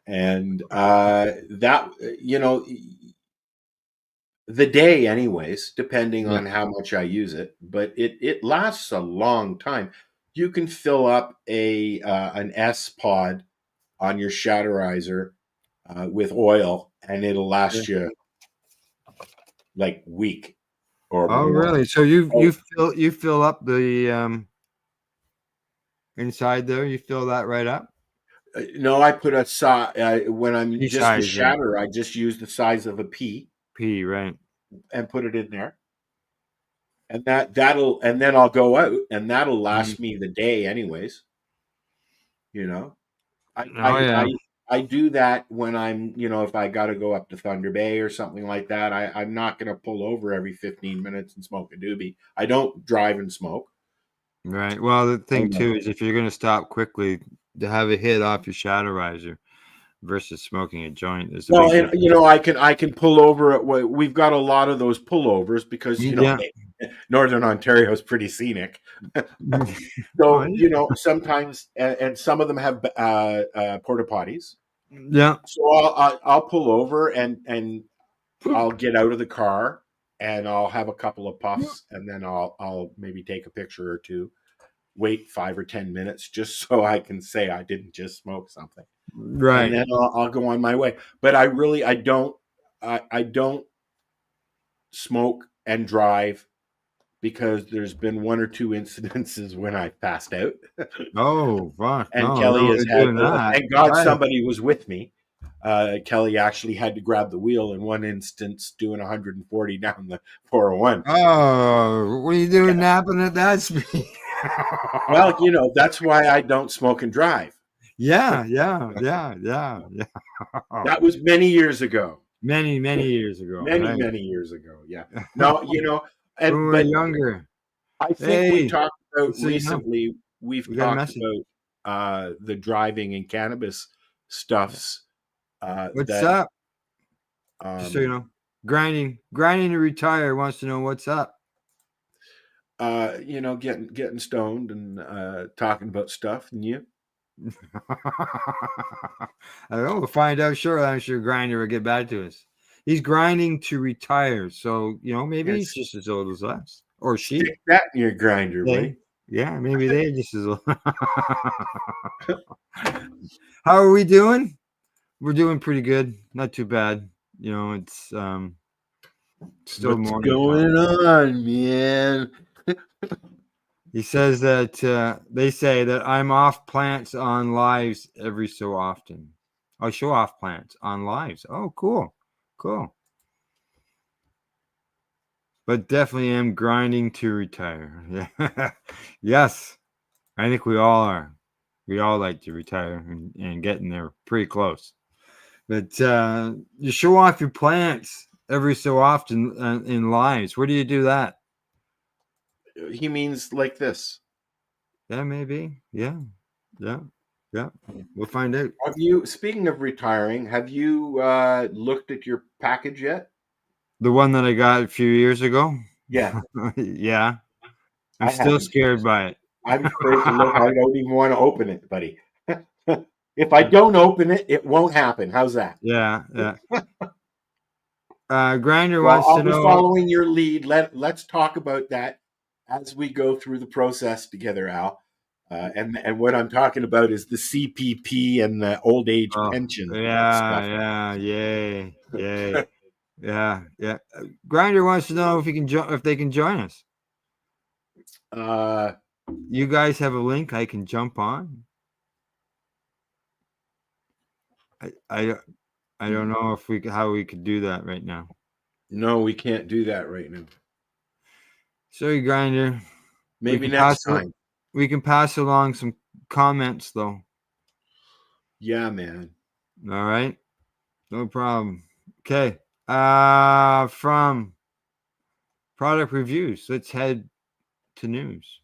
Speaker 4: And that, the day anyways, depending on how much I use it, but it lasts a long time. You can fill up an S pod on your Shatterizer with oil, and it'll last you like week or more.
Speaker 1: Really? So you fill up the inside there. You fill that right up.
Speaker 4: No, I put a size when I'm just the shatter. I just use the size of a pea.
Speaker 1: Pea, right?
Speaker 4: And put it in there, and and then I'll go out, and that'll last me the day, anyways. I do that when I'm, if I got to go up to Thunder Bay or something like that. I'm not going to pull over every 15 minutes and smoke a doobie. I don't drive and smoke.
Speaker 1: Right. Well, the thing too is if you're going to stop quickly, to have a hit off your Shatterizer versus smoking a joint is a
Speaker 4: Well,
Speaker 1: big
Speaker 4: and
Speaker 1: difference.
Speaker 4: I can pull over at what we've got a lot of those pullovers because
Speaker 1: Yeah.
Speaker 4: Northern Ontario is pretty scenic.
Speaker 1: Oh,
Speaker 4: So sometimes and some of them have porta potties.
Speaker 1: yeah.
Speaker 4: So I'll pull over and I'll get out of the car and I'll have a couple of puffs and then I'll maybe take a picture or two. Wait 5 or 10 minutes just so I can say I didn't just smoke something, and
Speaker 1: Right.
Speaker 4: then I'll go on my way. But I don't smoke and drive because there's been 1 or 2 incidences when I passed out,
Speaker 1: Oh, fuck.
Speaker 4: and
Speaker 1: No,
Speaker 4: Kelly has
Speaker 1: we're
Speaker 4: had.
Speaker 1: doing that.
Speaker 4: Thank God
Speaker 1: Right.
Speaker 4: somebody was with me. Kelly actually had to grab the wheel in one instance, doing 140 down the 401.
Speaker 1: Oh, what are you doing napping at that speed?
Speaker 4: Well, that's why I don't smoke and drive.
Speaker 1: Yeah.
Speaker 4: That was many years ago.
Speaker 1: Many, many years ago,
Speaker 4: Many,
Speaker 1: right?
Speaker 4: many years ago. Yeah. No,
Speaker 1: When we were
Speaker 4: but
Speaker 1: younger.
Speaker 4: I think we
Speaker 1: Hey,
Speaker 4: talked about
Speaker 1: so you know,
Speaker 4: recently, we've
Speaker 1: we got a
Speaker 4: talked
Speaker 1: message.
Speaker 4: about the driving and cannabis stuffs
Speaker 1: What's
Speaker 4: that
Speaker 1: up? Just so you
Speaker 4: um
Speaker 1: know, grinding to retire wants to know what's up.
Speaker 4: getting stoned and talking about stuff, and you.
Speaker 1: I don't know. We'll find out shortly. I'm sure Grinder will get back to us. He's grinding to retire, so maybe he's
Speaker 4: Yes.
Speaker 1: just as old as us, or she.
Speaker 4: Stick that in your grinder,
Speaker 1: They,
Speaker 4: buddy.
Speaker 1: yeah, maybe they're just as old. How are we doing? We're doing pretty good. Not too bad. It's still
Speaker 4: What's
Speaker 1: morning time.
Speaker 4: going on, man?
Speaker 1: He says that they say that I'm off plants on lives every so often. I show off plants on lives. Oh, cool. But definitely am grinding to retire. Yeah. Yes. I think we all are. We all like to retire and getting there pretty close. But you show off your plants every so often in lives. Where do you do that?
Speaker 4: He means like this.
Speaker 1: Yeah, maybe. Yeah. We'll find out.
Speaker 4: Speaking of retiring, have you looked at your package yet?
Speaker 1: The one that I got a few years ago.
Speaker 4: Yeah,
Speaker 1: Yeah. I'm
Speaker 4: I
Speaker 1: still
Speaker 4: haven't.
Speaker 1: scared by it.
Speaker 4: I'm afraid to look. I don't even want to open it, buddy. If I don't open it, it won't happen. How's that?
Speaker 1: Yeah. Grinder
Speaker 4: Well,
Speaker 1: wants
Speaker 4: I'll
Speaker 1: to
Speaker 4: be
Speaker 1: know.
Speaker 4: following your lead. Let's talk about that as we go through the process together, Al. And what I'm talking about is the CPP and the old age
Speaker 1: Oh,
Speaker 4: pension stuff.
Speaker 1: yeah. Yay. Yeah. Grinder wants to know if if they can join us.
Speaker 4: Uh,
Speaker 1: You guys have a link I can jump on. I don't know if how we could do that right now.
Speaker 4: no, we can't do that right now.
Speaker 1: Sorry, Grinder.
Speaker 4: Maybe next time.
Speaker 1: We can pass along some comments though.
Speaker 4: Yeah, man.
Speaker 1: All right. No problem. Okay. From product reviews, let's head to news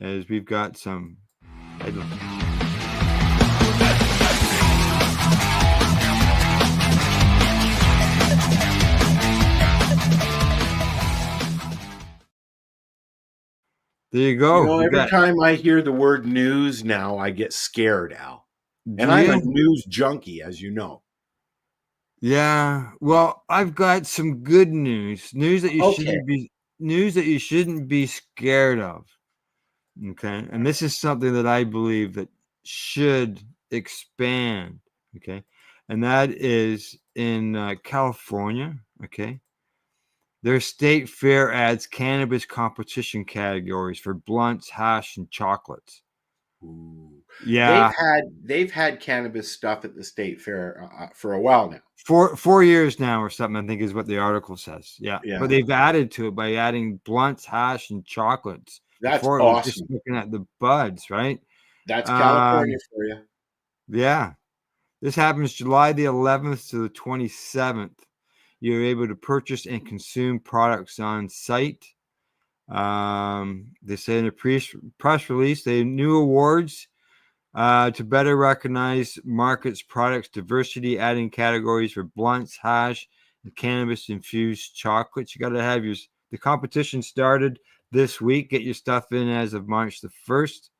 Speaker 1: as we've got some headlines. There you go.
Speaker 4: Every time I hear the word news now, I get scared, Al. And I'm a news junkie, as you know.
Speaker 1: Yeah. Well, I've got some good news. News that you shouldn't be scared of. Okay. And this is something that I believe that should expand. Okay. And that is in California. Okay. Their state fair adds cannabis competition categories for blunts, hash, and chocolates.
Speaker 4: Ooh.
Speaker 1: Yeah.
Speaker 4: They've had cannabis stuff at the state fair for a while now.
Speaker 1: 4 years now or something, I think is what the article says. Yeah.
Speaker 4: Yeah.
Speaker 1: But they've added to it by adding blunts, hash, and chocolates.
Speaker 4: That's
Speaker 1: Before it was just
Speaker 4: awesome.
Speaker 1: looking at the buds, right?
Speaker 4: That's California for you.
Speaker 1: Yeah. This happens July the 11th to the 27th. You're able to purchase and consume products on site. They say in a press release, they new awards To better recognize markets, products, diversity, adding categories for blunts, hash, and cannabis-infused chocolates. You got to have the competition started this week. Get your stuff in as of March the 1st.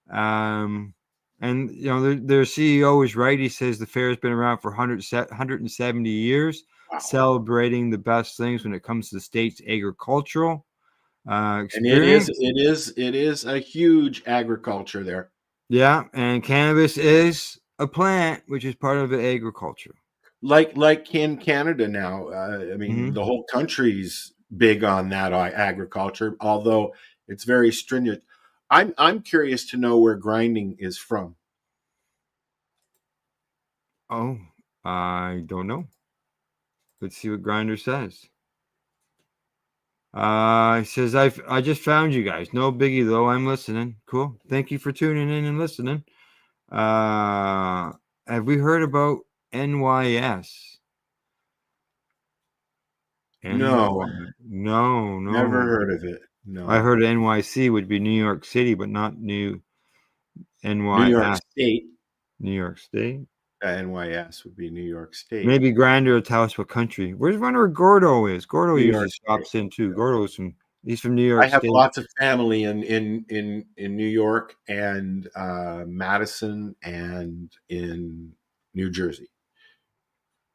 Speaker 1: And their CEO is right. He says the fair has been around for 170 years,
Speaker 4: Wow.
Speaker 1: celebrating the best things when it comes to the state's agricultural
Speaker 4: And
Speaker 1: experience.
Speaker 4: it is a huge agriculture there.
Speaker 1: Yeah, and cannabis is a plant, which is part of the agriculture.
Speaker 4: Like in Canada now. I mean,
Speaker 1: Mhm.
Speaker 4: the whole country's big on that agriculture, although it's very stringent. I'm curious to know where grinding is from.
Speaker 1: Oh, I don't know. Let's see what Grinder says. He says I just found you guys. No biggie though. I'm listening. Cool. Thank you for tuning in and listening. Have we heard about NYS?
Speaker 4: No,
Speaker 1: No,
Speaker 4: never
Speaker 1: no.
Speaker 4: heard of it.
Speaker 1: I
Speaker 4: No,
Speaker 1: heard NYC would be New York City, but not
Speaker 4: New York
Speaker 1: NYS.
Speaker 4: State.
Speaker 1: New York State.
Speaker 4: NYS would be New York State.
Speaker 1: Maybe Grinder will tell us what country. Where's where Gordo is? Gordo
Speaker 4: New
Speaker 1: usually
Speaker 4: York State.
Speaker 1: stops in too. Gordo's he's from New
Speaker 4: I
Speaker 1: York
Speaker 4: have
Speaker 1: State.
Speaker 4: lots of family in New York and Madison and in New Jersey.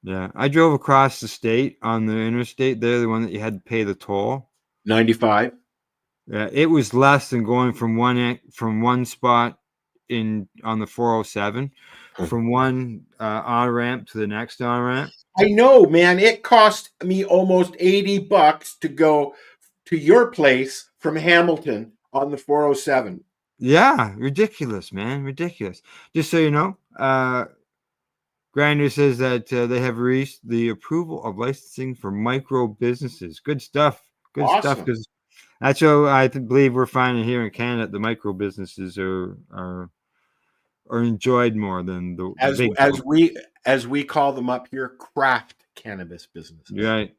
Speaker 1: Yeah, I drove across the state on the interstate there, the one that you had to pay the toll.
Speaker 4: 95.
Speaker 1: Yeah, it was less than going from one spot on the 407 from one on ramp to the next on ramp.
Speaker 4: I know, man. It cost me almost $80 to go to your place from Hamilton on the 407.
Speaker 1: Yeah, ridiculous, man, ridiculous. Just so you know, Grinder says that they have reached the approval of licensing for micro businesses. Good stuff. Good stuff.
Speaker 4: Awesome.
Speaker 1: Because that's what believe we're finding here in Canada. The micro businesses are enjoyed more than the
Speaker 4: As
Speaker 1: big.
Speaker 4: as we call them up here, craft cannabis businesses.
Speaker 1: Right.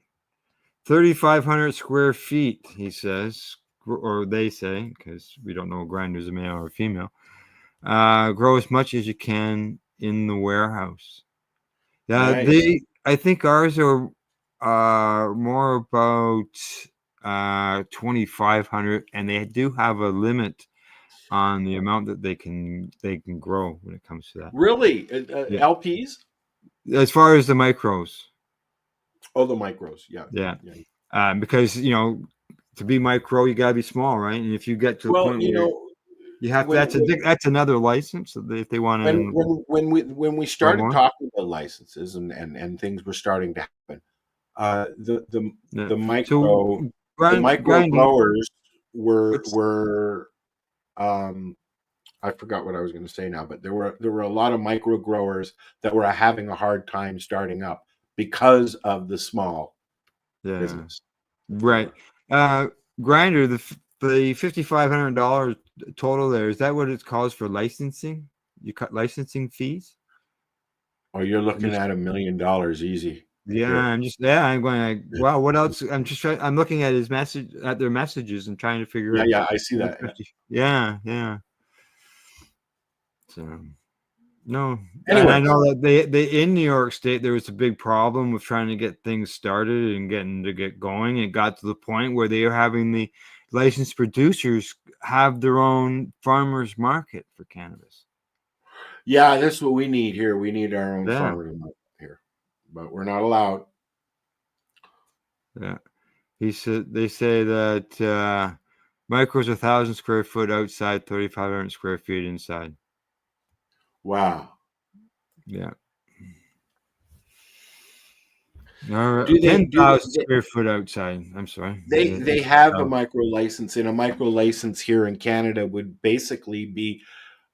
Speaker 1: 3,500 square feet, he says, or they say, because we don't know if Grinder's a male or a female. Grow as much as you can in the warehouse. Yeah,
Speaker 4: Nice.
Speaker 1: I think ours are more about 2,500, and they do have a limit on the amount that they can grow when it comes to that.
Speaker 4: Really?
Speaker 1: Yeah.
Speaker 4: LPs?
Speaker 1: As far as the micros,
Speaker 4: Oh, the micros. Yeah.
Speaker 1: yeah. Because to be micro, you gotta be small, right? And if you get to the
Speaker 4: Well,
Speaker 1: point where you have
Speaker 4: when,
Speaker 1: that's another license if they want to.
Speaker 4: when we started talking about licenses and things were starting to happen, the micro
Speaker 1: So
Speaker 4: growers were I forgot what I was going to say now, but there were a lot of micro growers that were having a hard time starting up because of the small business.
Speaker 1: Right. Grinder, the $5,500 total there, is that what it costs for licensing? You cut licensing fees?
Speaker 4: Oh, you're looking at $1 million easy.
Speaker 1: Yeah, I'm going like, wow, what else? I'm looking at their messages and trying to figure out.
Speaker 4: Yeah, I see that.
Speaker 1: Yeah. So no.
Speaker 4: Anyway.
Speaker 1: And I know that they in New York State there was a big problem with trying to get things started and get going. It got to the point where they are having the licensed producers have their own farmers market for cannabis.
Speaker 4: Yeah, that's what we need here. We need our own farmers market here, but we're not allowed.
Speaker 1: Yeah, they say that micros 1,000 square foot outside, 3,500 square feet inside.
Speaker 4: Wow.
Speaker 1: Yeah. All right. 10,000 square foot outside. I'm sorry.
Speaker 4: They have a micro license, and a micro license here in Canada would basically be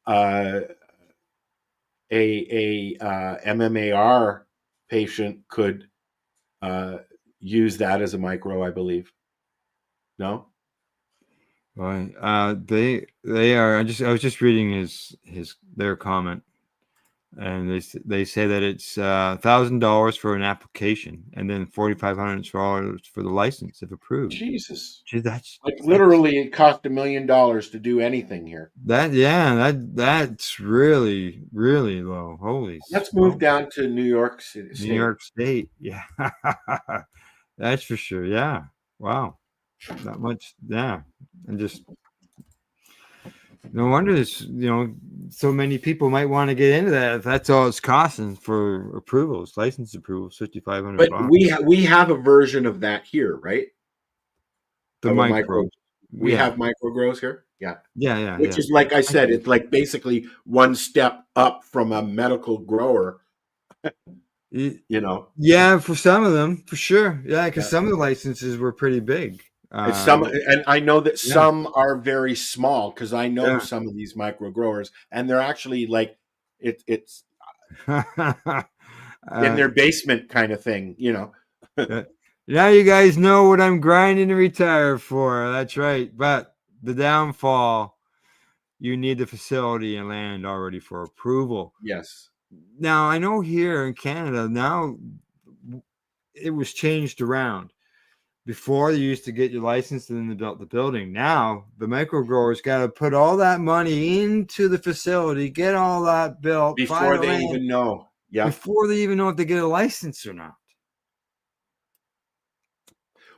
Speaker 4: a MMAR patient could use that as a micro, I believe. No.
Speaker 1: Right. They are. I was just reading their comment. and they say that it's $1,000 for an application, and then $4,500 for the license if approved.
Speaker 4: Jesus.
Speaker 1: Gee, that's
Speaker 4: Literally, it cost $1 million to do anything here.
Speaker 1: that's really really low. Holy
Speaker 4: Let's move
Speaker 1: smoke!
Speaker 4: down to New York City.
Speaker 1: New York State, yeah, that's for sure. Yeah, wow, that much, yeah, and just no wonder this. So many people might want to get into that if that's all it's costing for approvals, license approvals,
Speaker 4: But
Speaker 1: $5,500.
Speaker 4: we have a version of that here, right?
Speaker 1: The
Speaker 4: Of a micro.
Speaker 1: micro,
Speaker 4: We
Speaker 1: yeah,
Speaker 4: have micro grows here. Yeah. Which
Speaker 1: yeah.
Speaker 4: is, like I said, it's like basically one step up from a medical grower, you know.
Speaker 1: Yeah, for some of them, for sure. Yeah, because
Speaker 4: Yeah.
Speaker 1: some of the licenses were pretty big.
Speaker 4: And I know that
Speaker 1: Yeah,
Speaker 4: some are very small because I know
Speaker 1: yeah.
Speaker 4: some of these micro growers, and they're actually like it's in
Speaker 1: uh,
Speaker 4: their basement kind of thing, you know.
Speaker 1: now you guys know what I'm grinding to retire for. That's right. But the downfall, you need the facility and land already for approval.
Speaker 4: Yes.
Speaker 1: Now, I know here in Canada, now it was changed around. Before, you used to get your license and then they built the building. Now, the micro growers got to put all that money into the facility, get all that built, buy
Speaker 4: Before
Speaker 1: the
Speaker 4: they
Speaker 1: land,
Speaker 4: even know. Yeah.
Speaker 1: before they even know if they get a license or not.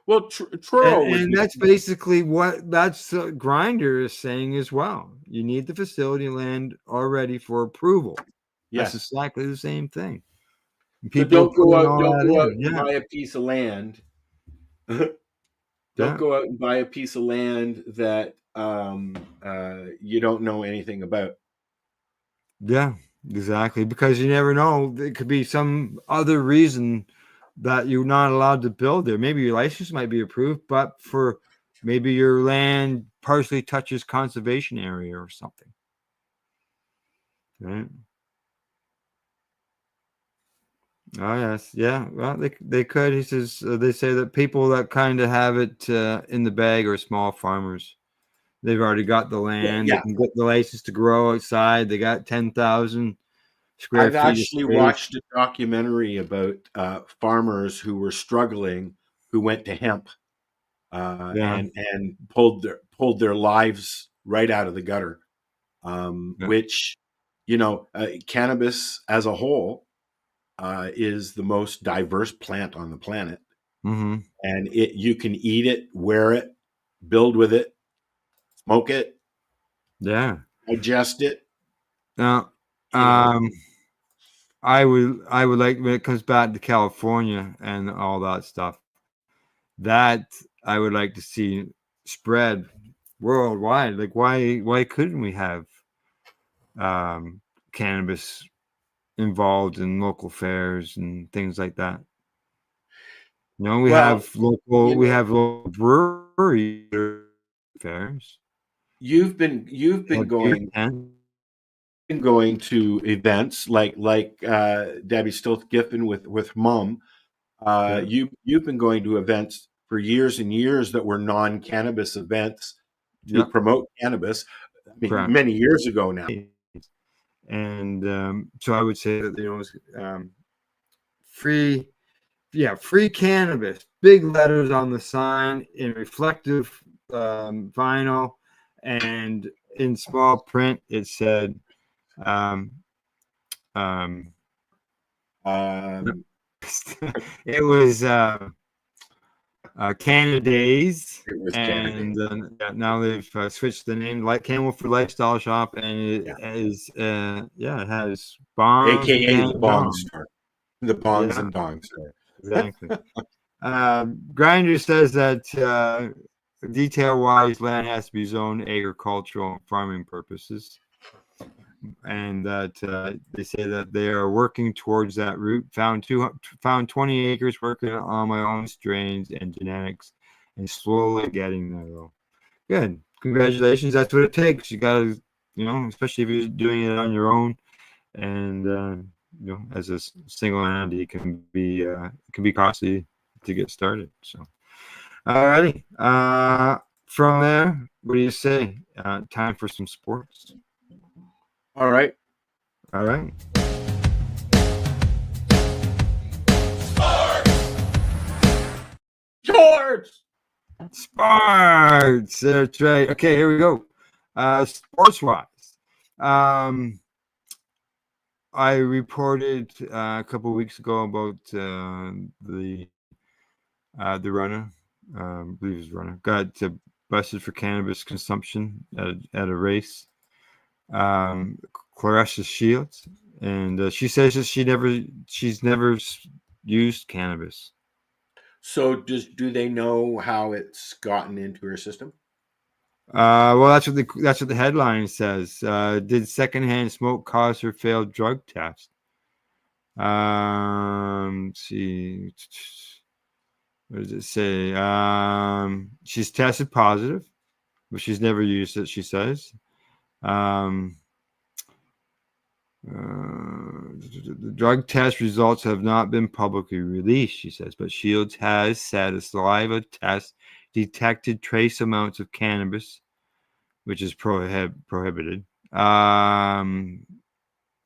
Speaker 4: Well, Truro would
Speaker 1: And
Speaker 4: be.
Speaker 1: that's basically what that's Grinder is saying as well. You need the facility land already for approval. That's
Speaker 4: Yes.
Speaker 1: exactly the same thing. And
Speaker 4: So
Speaker 1: people are putting all
Speaker 4: don't
Speaker 1: that
Speaker 4: go out
Speaker 1: in.
Speaker 4: and
Speaker 1: Yeah,
Speaker 4: buy a piece of land. Don't
Speaker 1: yeah,
Speaker 4: go out and buy a piece of land that you don't know anything about.
Speaker 1: yeah, exactly. Because you never know. There could be some other reason that you're not allowed to build there. Maybe your license might be approved, but for maybe your land partially touches conservation area or something. Right? Oh yes, yeah. Well, they could. He says they say that people that kind of have it in the bag are small farmers. They've already got the land. They
Speaker 4: Yeah,
Speaker 1: can get the license to grow outside. They got 10,000 square
Speaker 4: I've
Speaker 1: feet of
Speaker 4: actually
Speaker 1: space.
Speaker 4: watched a documentary about farmers who were struggling, who went to hemp
Speaker 1: Yeah.
Speaker 4: and pulled their lives right out of the gutter.
Speaker 1: Yeah.
Speaker 4: Which, cannabis as a whole is the most diverse plant on the planet,
Speaker 1: Mm-hmm.
Speaker 4: and you can eat it, wear it, build with it, smoke it,
Speaker 1: Yeah.
Speaker 4: digest it.
Speaker 1: Now,
Speaker 4: You know,
Speaker 1: um, I would like when it comes back to California and all that stuff. That I would like to see spread worldwide. Like why couldn't we have cannabis involved in local fairs and things like that? We
Speaker 4: well,
Speaker 1: have
Speaker 4: you know,
Speaker 1: local brewery fairs.
Speaker 4: you've
Speaker 1: They
Speaker 4: been
Speaker 1: have beer
Speaker 4: going
Speaker 1: tent.
Speaker 4: to events like Debbie Stilth Giffen with Mom.
Speaker 1: Yeah,
Speaker 4: You've been going to events for years and years that were non-cannabis events to
Speaker 1: yep,
Speaker 4: promote cannabis. I mean,
Speaker 1: correct.
Speaker 4: many years ago now.
Speaker 1: And so I would say that it's, free, free cannabis, big letters on the sign in reflective vinyl, and in small print it said, um, um,
Speaker 4: Um,
Speaker 1: it was Canada Days,
Speaker 4: it was Canada.
Speaker 1: and now they've switched the name, like Camel for Lifestyle Shop, and it
Speaker 4: Yeah.
Speaker 1: is it has bongs and
Speaker 4: AKA the Bong
Speaker 1: dongs.
Speaker 4: Store. The Bongs
Speaker 1: Yeah,
Speaker 4: and Dongs Store.
Speaker 1: exactly. Grinder says that detail-wise, land has to be zoned agricultural and farming purposes, and that they say that they are working towards that route. Found 20 acres, working on my own strains and genetics, and slowly getting there. Though, good. Congratulations. That's what it takes. You gotta, especially if you're doing it on your own, and as a single entity, it can be costly to get started. So, alrighty. From there, what do you say? Time for some sports.
Speaker 4: All right.
Speaker 1: All right.
Speaker 4: Sports.
Speaker 1: Sports. That's right. Okay, here we go. Sports wise, I reported a couple of weeks ago about the runner, I believe it was runner, got busted for cannabis consumption at a race. Clarissa Shields, and she says that she's never used cannabis.
Speaker 4: So do they know how it's gotten into her system?
Speaker 1: Well, that's what the headline says. Did secondhand smoke cause her failed drug test? Let's see. What does it say? She's tested positive, but she's never used it, she says. The drug test results have not been publicly released, she says, but Shields has said a saliva test detected trace amounts of cannabis, which is prohibited.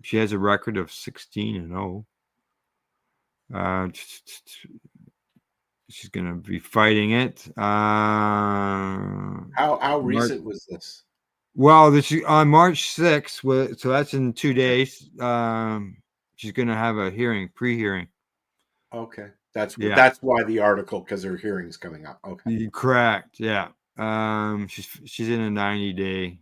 Speaker 1: She has a record of 16-0. She's going to be fighting it.
Speaker 4: How recent was this?
Speaker 1: Well, this on March 6th, so that's in 2 days. She's going to have a pre-hearing.
Speaker 4: Okay, that's
Speaker 1: Yeah.
Speaker 4: why the article, because her hearing's coming up. Okay,
Speaker 1: Correct. Yeah. She's in a 90-day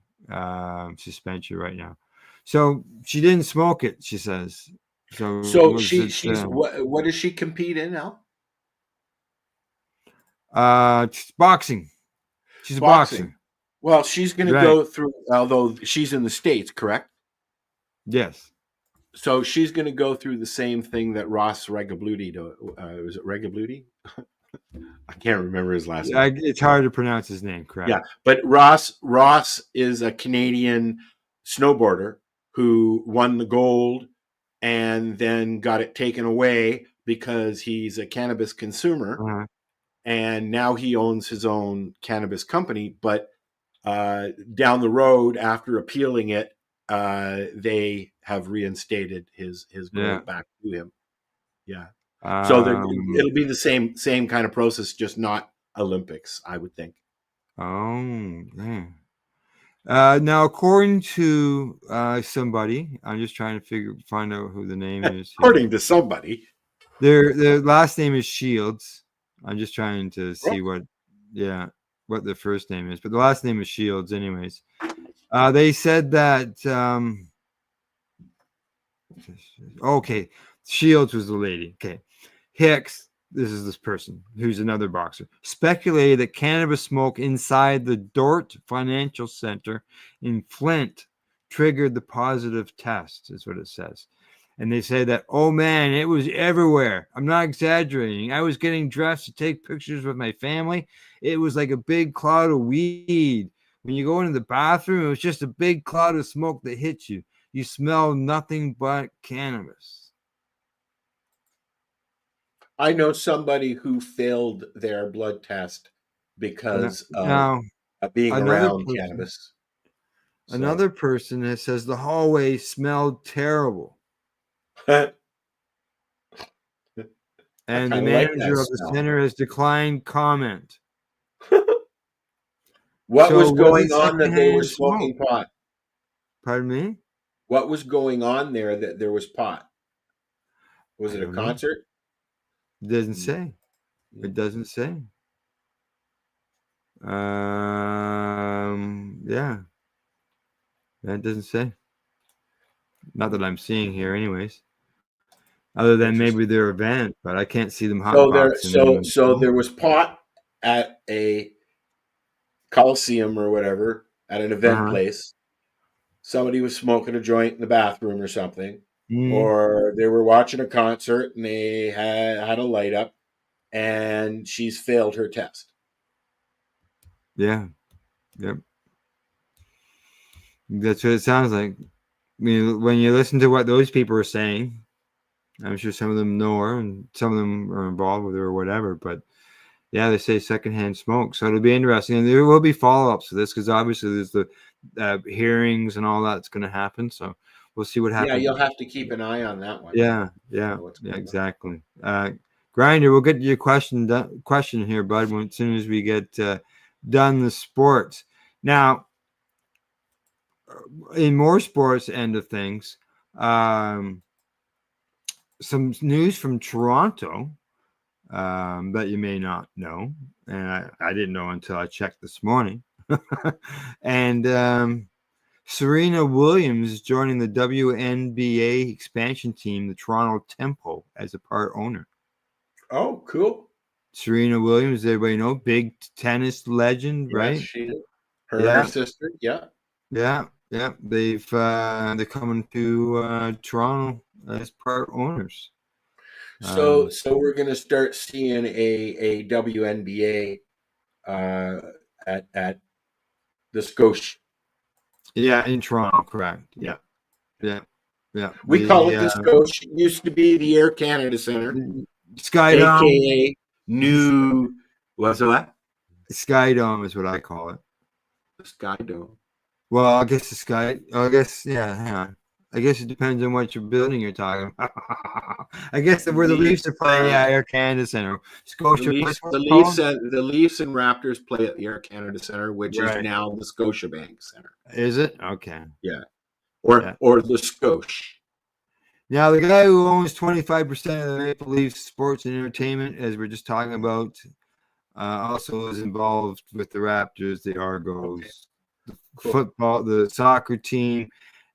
Speaker 1: suspension right now. So she didn't smoke it, she says. So
Speaker 4: she's what does she compete in now?
Speaker 1: Boxing. She's a boxer.
Speaker 4: Well, she's going to go through, although she's in the States, correct?
Speaker 1: Yes.
Speaker 4: So she's going to go through the same thing that Ross Regabludi was it Regabludi? I can't remember his last name.
Speaker 1: It's hard to pronounce his name, correct?
Speaker 4: Yeah, but Ross is a Canadian snowboarder who won the gold and then got it taken away because he's a cannabis consumer.
Speaker 1: Uh-huh.
Speaker 4: And now he owns his own cannabis company. But down the road, after appealing it, they have reinstated his gold back to him. Yeah. So it'll be the same kind of process, just not Olympics, I would think.
Speaker 1: Oh, yeah. Now, according to somebody, I'm just trying to find out who the name is.
Speaker 4: According to somebody,
Speaker 1: their last name is Shields. I'm just trying to see what the first name is, but the last name is Shields, anyways. They said that. Okay, Shields was the lady. Okay, Hicks. This is this person who's another boxer, speculated that cannabis smoke inside the Dort Financial Center in Flint triggered the positive test, is what it says. And they say that, oh man, it was everywhere. I'm not exaggerating. I was getting dressed to take pictures with my family. It was like a big cloud of weed. When you go into the bathroom, it was just a big cloud of smoke that hits you. You smell nothing but cannabis.
Speaker 4: I know somebody who failed their blood test because of being around cannabis.
Speaker 1: Another person that says the hallway smelled terrible. And the manager of the center has declined comment.
Speaker 4: What was going on that they were smoking pot?
Speaker 1: Pardon me?
Speaker 4: What was going on there that there was pot? Was it a concert?
Speaker 1: It doesn't say. It doesn't say. Yeah. That doesn't say. Not that I'm seeing here, anyways. Other than maybe their event, but I can't see them hotboxing.
Speaker 4: So there was pot at a Coliseum or whatever, at an event place. Somebody was smoking a joint in the bathroom or something. Or they were watching a concert and they had a light up, and she's failed her test.
Speaker 1: Yeah. Yep. That's what it sounds like. I mean, when you listen to what those people are saying, I'm sure some of them know her and some of them are involved with her or whatever, but yeah, they say secondhand smoke. So it'll be interesting. And there will be follow-ups to this because obviously there's the hearings and all that's going to happen. So we'll see what happens.
Speaker 4: Yeah, you'll have to keep an eye on that one.
Speaker 1: Yeah, exactly. Grinder, we'll get to your question here, bud, as soon as we get done the sports. Now, in more sports end of things, some news from Toronto that you may not know, and I didn't know until I checked this morning. And Serena Williams is joining the WNBA expansion team, the Toronto Tempo, as a part owner.
Speaker 4: Oh, cool.
Speaker 1: Serena Williams, everybody know, big tennis legend, right?
Speaker 4: Yes, she is. Her and her sister, yeah.
Speaker 1: Yeah. They're coming to Toronto as part owners.
Speaker 4: So we're going to start seeing a WNBA at the Scotia.
Speaker 1: Yeah, in Toronto, correct. Yeah.
Speaker 4: We call it the Scotia. It used to be the Air Canada Centre,
Speaker 1: Skydome,
Speaker 4: aka New. What's that?
Speaker 1: Skydome is what I call it.
Speaker 4: The Skydome.
Speaker 1: Well, I guess hang on. I guess it depends on what your building you're talking about. I guess where the Leafs are playing, Air Canada Centre. Scotia.
Speaker 4: The Leafs and Raptors play at the Air Canada Centre, which is now the Scotiabank Centre.
Speaker 1: Is it? Okay.
Speaker 4: Yeah. Or the Scotia.
Speaker 1: Now, the guy who owns 25% of the Maple Leafs sports and entertainment, as we're just talking about, also is involved with the Raptors, the Argos, the football, the soccer team,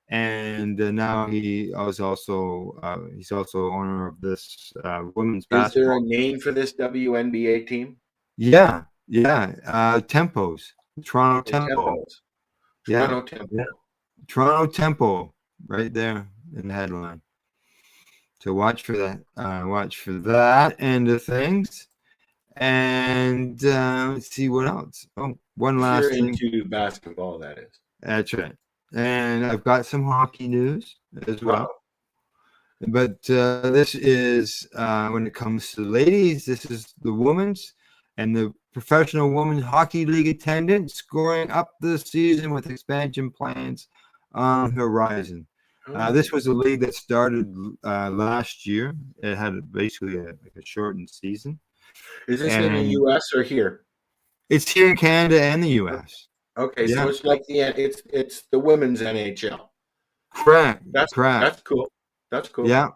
Speaker 1: and now he's also owner of this women's basketball.
Speaker 4: Is there a name for this WNBA team?
Speaker 1: Yeah. Tempos, Toronto Tempo.
Speaker 4: Toronto Tempo.
Speaker 1: Yeah. Toronto Tempo, right there in the headline. So watch for that. Watch for that end of things. And let's see what else. Oh, one last thing.
Speaker 4: Into basketball, that is.
Speaker 1: That's right. And I've got some hockey news as well.
Speaker 4: Wow.
Speaker 1: But this is when it comes to the ladies, this is the women's and the Professional Women's Hockey League attendance scoring up the season with expansion plans on the horizon. This was a league that started last year. It had basically a shortened season.
Speaker 4: Is this in the U.S. or here?
Speaker 1: It's here in Canada and the U.S.
Speaker 4: Okay, so it's like it's the women's NHL.
Speaker 1: Correct.
Speaker 4: That's
Speaker 1: correct.
Speaker 4: That's cool. That's cool.
Speaker 1: Yeah,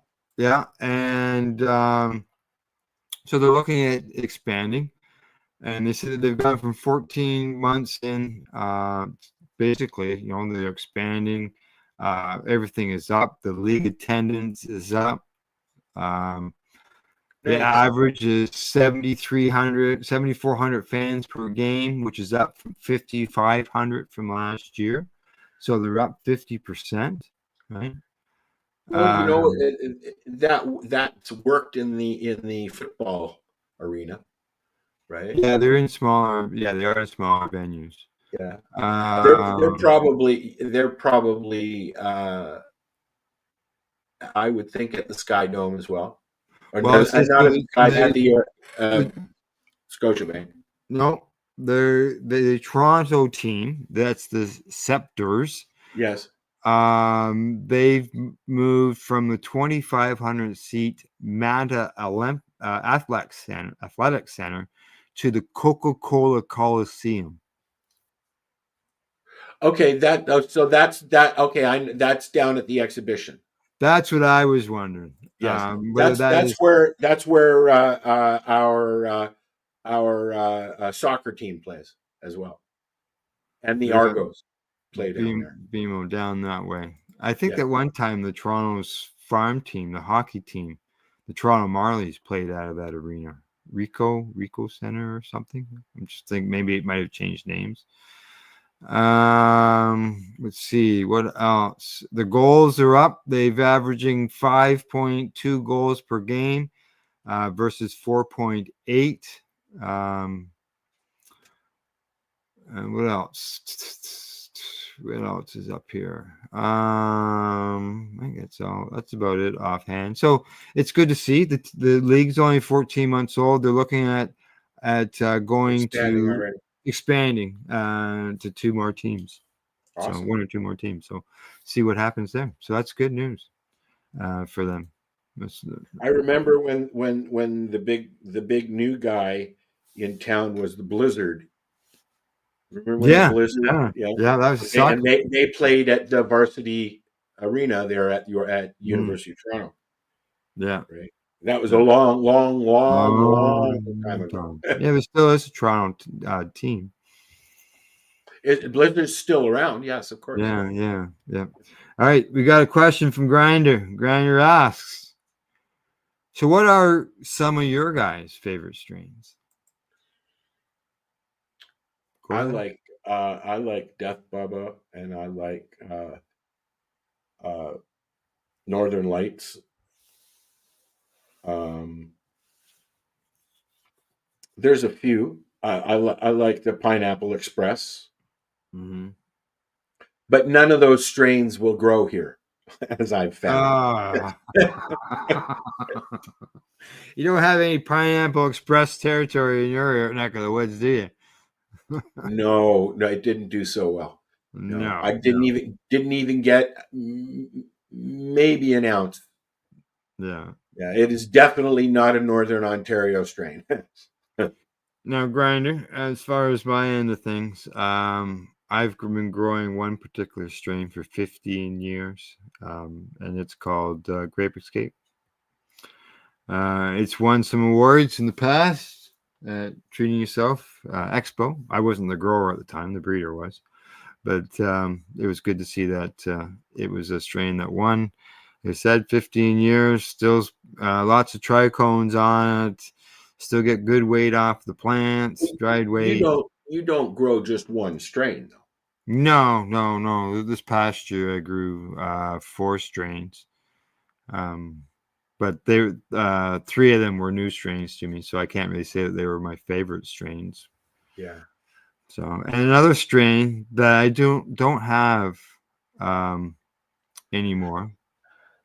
Speaker 1: and so they're looking at expanding, and they said that they've gone from 14 months in. Basically, they're expanding. Everything is up. The league attendance is up. The average is 7,400 fans per game, which is up from 5,500 from last year. So they're up 50%, right?
Speaker 4: Well, that's worked in the football arena, right?
Speaker 1: Yeah, they're in smaller. Yeah, they are in smaller venues.
Speaker 4: Yeah, they're probably. I would think at the Sky Dome as well. Or not at the Scotiabank.
Speaker 1: No, they're the Toronto team. That's the Scepters.
Speaker 4: Yes.
Speaker 1: They've moved from the 2,500 seat Manta Athletic Center to the Coca-Cola Coliseum.
Speaker 4: Okay, that's down at the exhibition.
Speaker 1: That's what I was wondering.
Speaker 4: Yes, that's where our soccer team plays as well, and the Argos play down there.
Speaker 1: BMO down that way. I think at one time the Toronto's farm team, the hockey team, the Toronto Marlies played out of that arena, Rico Center or something. I'm just thinking maybe it might have changed names. Let's see what else. The goals are up. They've averaging 5.2 goals per game versus 4.8. And what else? What else is up here? I think that's about it offhand. So it's good to see the league's only 14 months old. They're looking at expanding to two more teams. Awesome. So one or two more teams. So see what happens there. So that's good news for them.
Speaker 4: I remember when the big new guy in town was the Blizzard. Remember when the
Speaker 1: Yeah,
Speaker 4: Blizzard?
Speaker 1: yeah,
Speaker 4: Yeah,
Speaker 1: yeah. That was a
Speaker 4: and
Speaker 1: soccer.
Speaker 4: they played at the varsity arena there at
Speaker 1: Mm,
Speaker 4: University of Toronto.
Speaker 1: yeah,
Speaker 4: Right. That was a
Speaker 1: yeah.
Speaker 4: long time
Speaker 1: Long
Speaker 4: ago.
Speaker 1: time. Yeah, there still is a Toronto team.
Speaker 4: Blizzard's still around. Yes, of course.
Speaker 1: Yeah, yeah, yeah. All right, we got a question from Grinder. Grinder asks, so what are some of your guys' favorite strains? Go ahead.
Speaker 4: I like Death Bubba, and I like uh, Northern Lights. Um, there's a few. I like the Pineapple Express,
Speaker 1: Mm-hmm.
Speaker 4: but none of those strains will grow here, as I've found.
Speaker 1: Ah. You don't have any Pineapple Express territory in your neck of the woods, do you?
Speaker 4: No, no, it didn't do so well. No,
Speaker 1: No,
Speaker 4: I
Speaker 1: no.
Speaker 4: didn't even get maybe an ounce.
Speaker 1: Yeah.
Speaker 4: Yeah, it is definitely not a Northern Ontario strain.
Speaker 1: Now, Grinder, as far as my end of things, I've been growing one particular strain for 15 years, and it's called Grape Escape. It's won some awards in the past at Treating Yourself Expo. I wasn't the grower at the time, the breeder was, but it was good to see that it was a strain that won. Like I said, 15 years, still lots of trichomes on it, still get good weight off the plants, dried weight.
Speaker 4: You don't grow just one strain though.
Speaker 1: No, no, no. This past year I grew 4 strains. Um, but they three of them were new strains to me, so I can't really say that they were my favorite strains.
Speaker 4: Yeah.
Speaker 1: So, and another strain that I don't have um, anymore,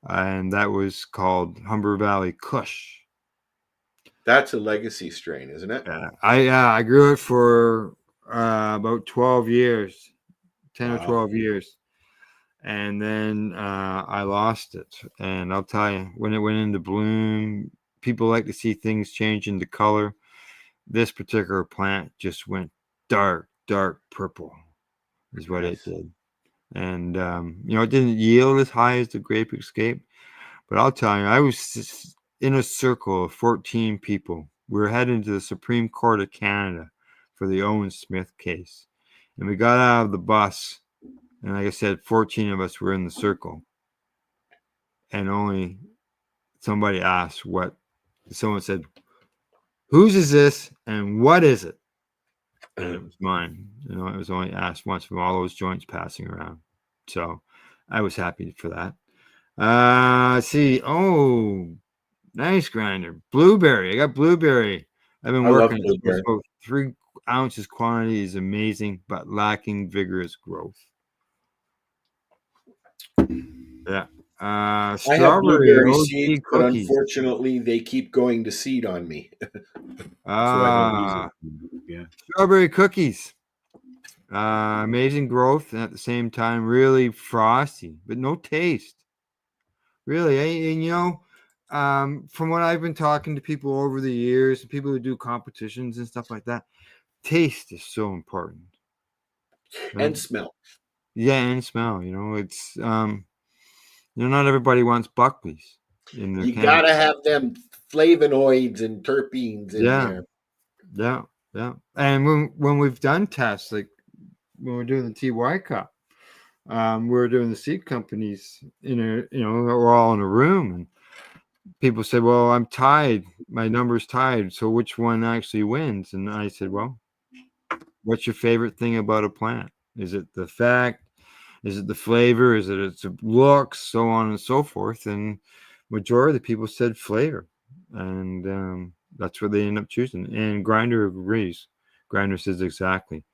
Speaker 1: and that was called Humber Valley Kush.
Speaker 4: That's a legacy strain, isn't it?
Speaker 1: I grew it for about 12 years, 10 or
Speaker 4: Wow.
Speaker 1: 12 years. And then I lost it. And I'll tell you, when it went into bloom, people like to see things change into color. This particular plant just went dark, dark purple, is what it
Speaker 4: Yes.
Speaker 1: did. And it didn't yield as high as the Grape Escape, but I'll tell you, I was in a circle of 14 people. We were heading to the Supreme Court of Canada for the Owen Smith case, and we got out of the bus. And like I said, 14 of us were in the circle. And only somebody asked someone said, whose is this and what is it? And it was mine. It was only asked once from all those joints passing around. So I was happy for that. Let's see. Oh, nice Grinder. Blueberry. I got blueberry. I've been
Speaker 4: I love
Speaker 1: working it. It's
Speaker 4: blueberry.
Speaker 1: about 3 ounces quantity is amazing, but lacking vigorous growth. Yeah.
Speaker 4: I have
Speaker 1: Strawberry
Speaker 4: blueberry seeds,
Speaker 1: OG
Speaker 4: but
Speaker 1: cookies.
Speaker 4: unfortunately they keep going to seed on me. So I don't use it. Yeah.
Speaker 1: Strawberry cookies. Amazing growth and at the same time really frosty, but no taste. Really, from what I've been talking to people over the years, people who do competitions and stuff like that, taste is so important. Right?
Speaker 4: And smell.
Speaker 1: Yeah, and smell. It's not everybody wants Buckley's in their
Speaker 4: You
Speaker 1: can.
Speaker 4: gotta have them flavonoids and terpenes in
Speaker 1: Yeah,
Speaker 4: there.
Speaker 1: yeah, yeah. And when we've done tests, like when we're doing the TY Cup, we're doing the seed companies we're all in a room, and people say, well, I'm tied, my number's tied, so which one actually wins? And I said, well, what's your favorite thing about a plant? Is it the fact? Is it the flavor? Is it its looks? So on and so forth. And majority of the people said flavor, and that's what they end up choosing. And Grinder agrees. Grinder says exactly.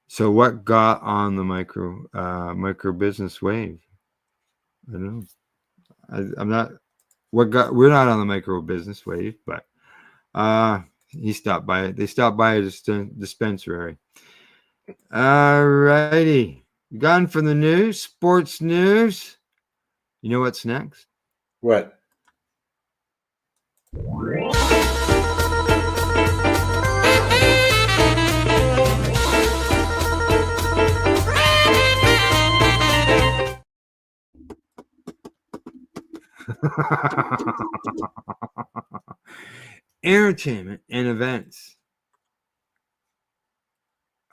Speaker 1: So what got on the micro business wave? I don't know. I'm not. We're not on the micro business wave, but he stopped by. They stopped by a dispensary. All righty. Gone from the news, sports news. You know what's next?
Speaker 4: What?
Speaker 1: Entertainment and events.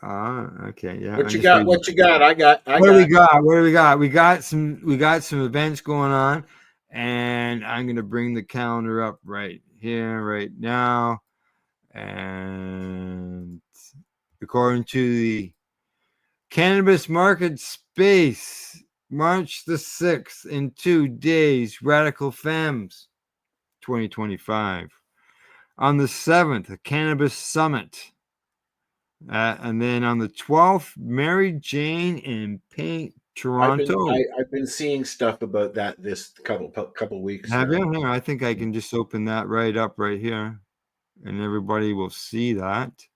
Speaker 1: Okay, yeah.
Speaker 4: What
Speaker 1: I'm
Speaker 4: you
Speaker 1: just
Speaker 4: got?
Speaker 1: reading.
Speaker 4: What you got? I got.
Speaker 1: What do we got? What do we got? We got some events going on, and I'm gonna bring the calendar up right here, right now. And according to the Cannabis Market Space, March the 6th, in 2 days, Radical Femmes 2025. On the 7th, a Cannabis Summit. And then on the 12th, Mary Jane in Paint, Toronto.
Speaker 4: I've been seeing stuff about that this couple weeks
Speaker 1: Have
Speaker 4: now.
Speaker 1: you? Here, I think I can just open that right up right here, and everybody will see that.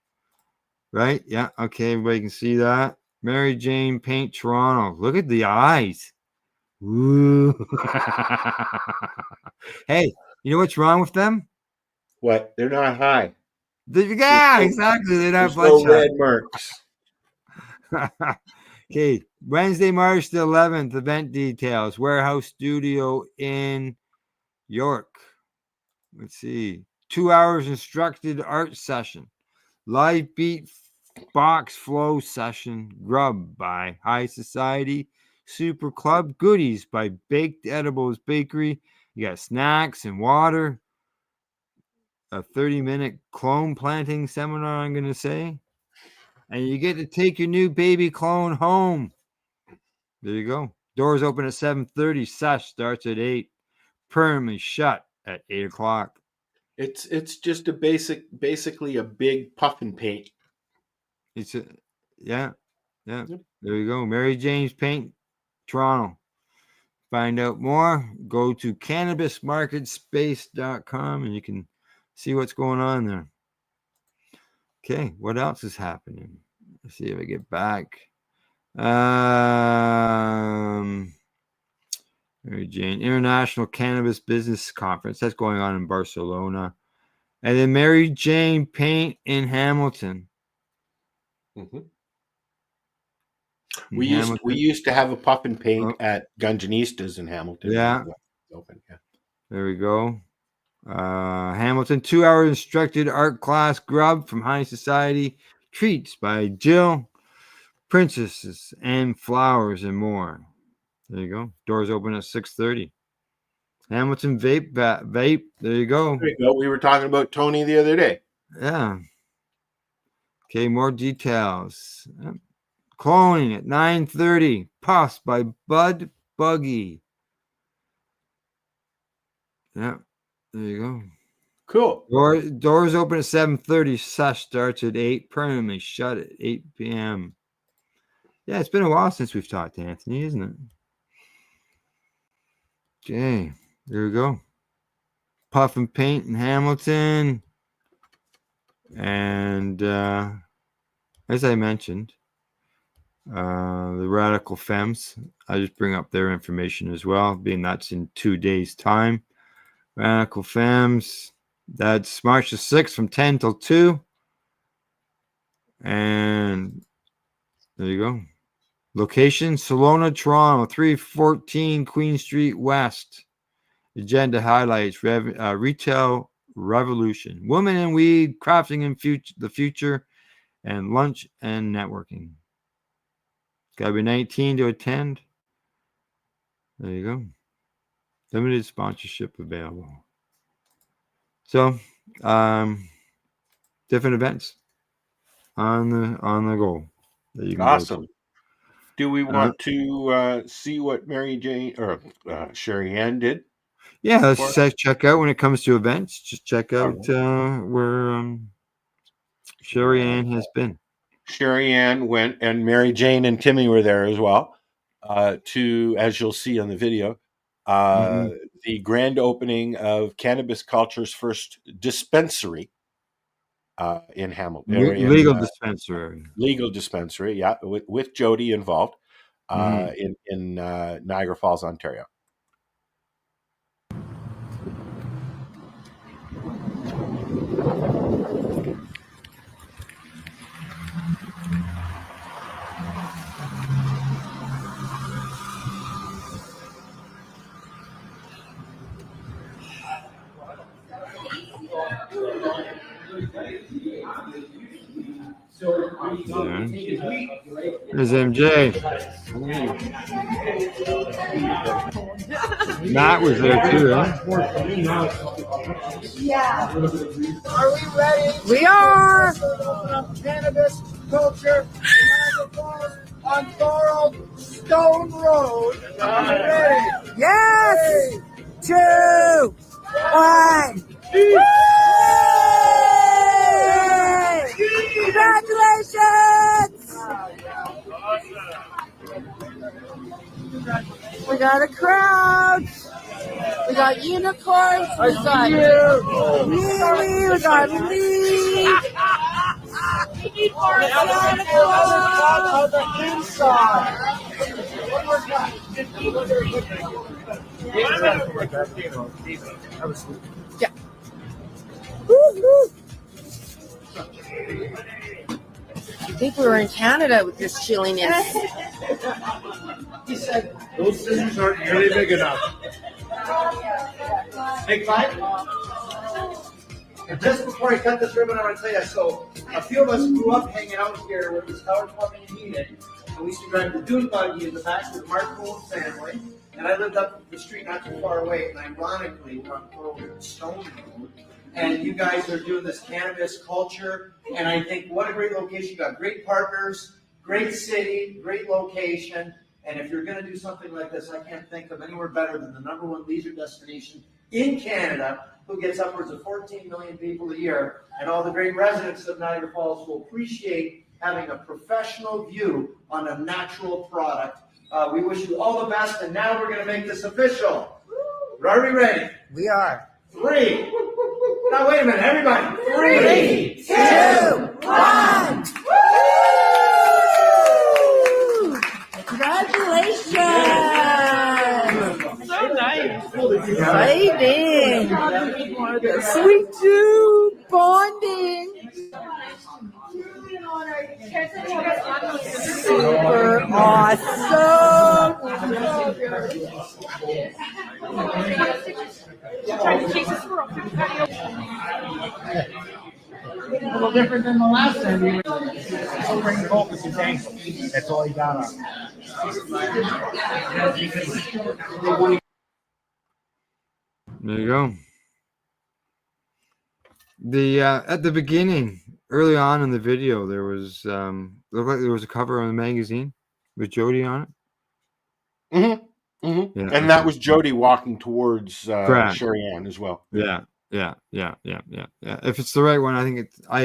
Speaker 1: Right? Yeah. Okay. Everybody can see that. Mary Jane Paint, Toronto. Look at the eyes. Ooh. Hey, you know what's wrong with them?
Speaker 4: What? They're not high.
Speaker 1: Yeah, exactly. They're not
Speaker 4: There's no
Speaker 1: bloodshot.
Speaker 4: red marks.
Speaker 1: Okay, Wednesday, March the 11th, event details. Warehouse Studio in York. Let's see. 2 hours instructed art session. Live beat box flow session. Grub by High Society. Super Club. Goodies by Baked Edibles Bakery. You got snacks and water. A 30-minute clone planting seminar, I'm going to say. And you get to take your new baby clone home. There you go. Doors open at 7:30. Sesh starts at 8. Permanently shut at 8 o'clock.
Speaker 4: It's just basically a big puff and paint.
Speaker 1: It's a, yeah.
Speaker 4: Yep.
Speaker 1: There you go. Mary Jane's Paint, Toronto. Find out more. Go to cannabismarketspace.com and you can see what's going on there. Okay, what else is happening? Let's see if I get back. Mary Jane International Cannabis Business Conference. That's going on in Barcelona. And then Mary Jane Paint in Hamilton.
Speaker 4: Mm-hmm. We used to have a puff and paint at Gunjanistas in Hamilton.
Speaker 1: Yeah.
Speaker 4: Open. Yeah.
Speaker 1: There we go. Hamilton, 2 hour instructed art class. Grub from High Society. Treats by Jill. Princesses and flowers and more. There you go. Doors open at 6:30. Hamilton vape. There you go.
Speaker 4: There you go. We were talking about Tony the other day.
Speaker 1: Yeah. Okay, more details. Cloning at 9:30. Puffs by Bud Buggy. Yeah, there you go.
Speaker 4: Cool.
Speaker 1: Doors open at 7:30. Sesh starts at 8. Permanently shut at 8 p.m. Yeah, it's been a while since we've talked to Anthony, isn't it? Okay, there we go. Puff and Paint in Hamilton. And as I mentioned, the Radical Femmes, I just bring up their information as well, being that's in 2 days' time. Radical Femmes, that's March the 6th from 10 till 2. And there you go. Location, Salona, Toronto, 314 Queen Street West. Agenda highlights retail revolution, women and weed, crafting in the future, and lunch and networking. Got to be 19 to attend. There you go. Limited sponsorship available. So, different events on the go that you can
Speaker 4: Awesome.
Speaker 1: go to.
Speaker 4: Do we want to see what Mary Jane or Sherry Ann did?
Speaker 1: Yeah, let's check out when it comes to events. Just check out where Sherry Ann has been.
Speaker 4: Sherry Ann went, and Mary Jane and Timmy were there as well. To, as you'll see on the video, the grand opening of cannabis culture's first dispensary in Hamilton.
Speaker 1: Legal dispensary.
Speaker 4: Legal dispensary, yeah, with Jody involved in Niagara Falls, Ontario.
Speaker 1: Yeah. There's MJ. Matt was there too, eh?
Speaker 8: Yeah. Are we ready? We are. Cannabis culture on Thorold Stone Road. Are we ready? Yes. 3, 2, 1. Congratulations! We got a crowd. We got unicorns. We got Lily. We got Lee. We need more Santa Claus on the inside. Yeah. Woo-hoo. I think we were in Canada with this chilliness.
Speaker 9: He said, those scissors aren't nearly big enough. Hey, Clyde? And just before I cut this ribbon, I want to tell you, so a few of us grew up hanging out here with this Howard Plumbing and Heating, and we used to drive the dune buggy in the back with Mark Cole's family, and I lived up the street not too far away, and ironically, we're on Stone Road, and you guys are doing this cannabis culture, and I think what a great location. You got great partners, great city, great location, and if you're going to do something like this, I can't think of anywhere better than the #1 leisure destination in Canada, who gets upwards of 14 million people a year, and all the great residents of Niagara Falls will appreciate having a professional view on a natural product. We wish you all the best, and now we're going to make this official. Are we ready?
Speaker 8: We are.
Speaker 9: 3. Now, wait a minute, everybody.
Speaker 8: 3, 2, 1. Congratulations!
Speaker 9: So nice.
Speaker 8: Exciting! Sweet tooth bonding. Super awesome!
Speaker 9: A little different than the last time. We were bringing focus to tanks. That's all he got on.
Speaker 1: There you go. The at the beginning, early on in the video, there was looked like there was a cover on the magazine with Jody on it.
Speaker 4: Mm-hmm. Mm-hmm.
Speaker 1: Yeah,
Speaker 4: And that was Jody walking towards Sherry Ann as well.
Speaker 1: Yeah. If it's the right one, I think it's. I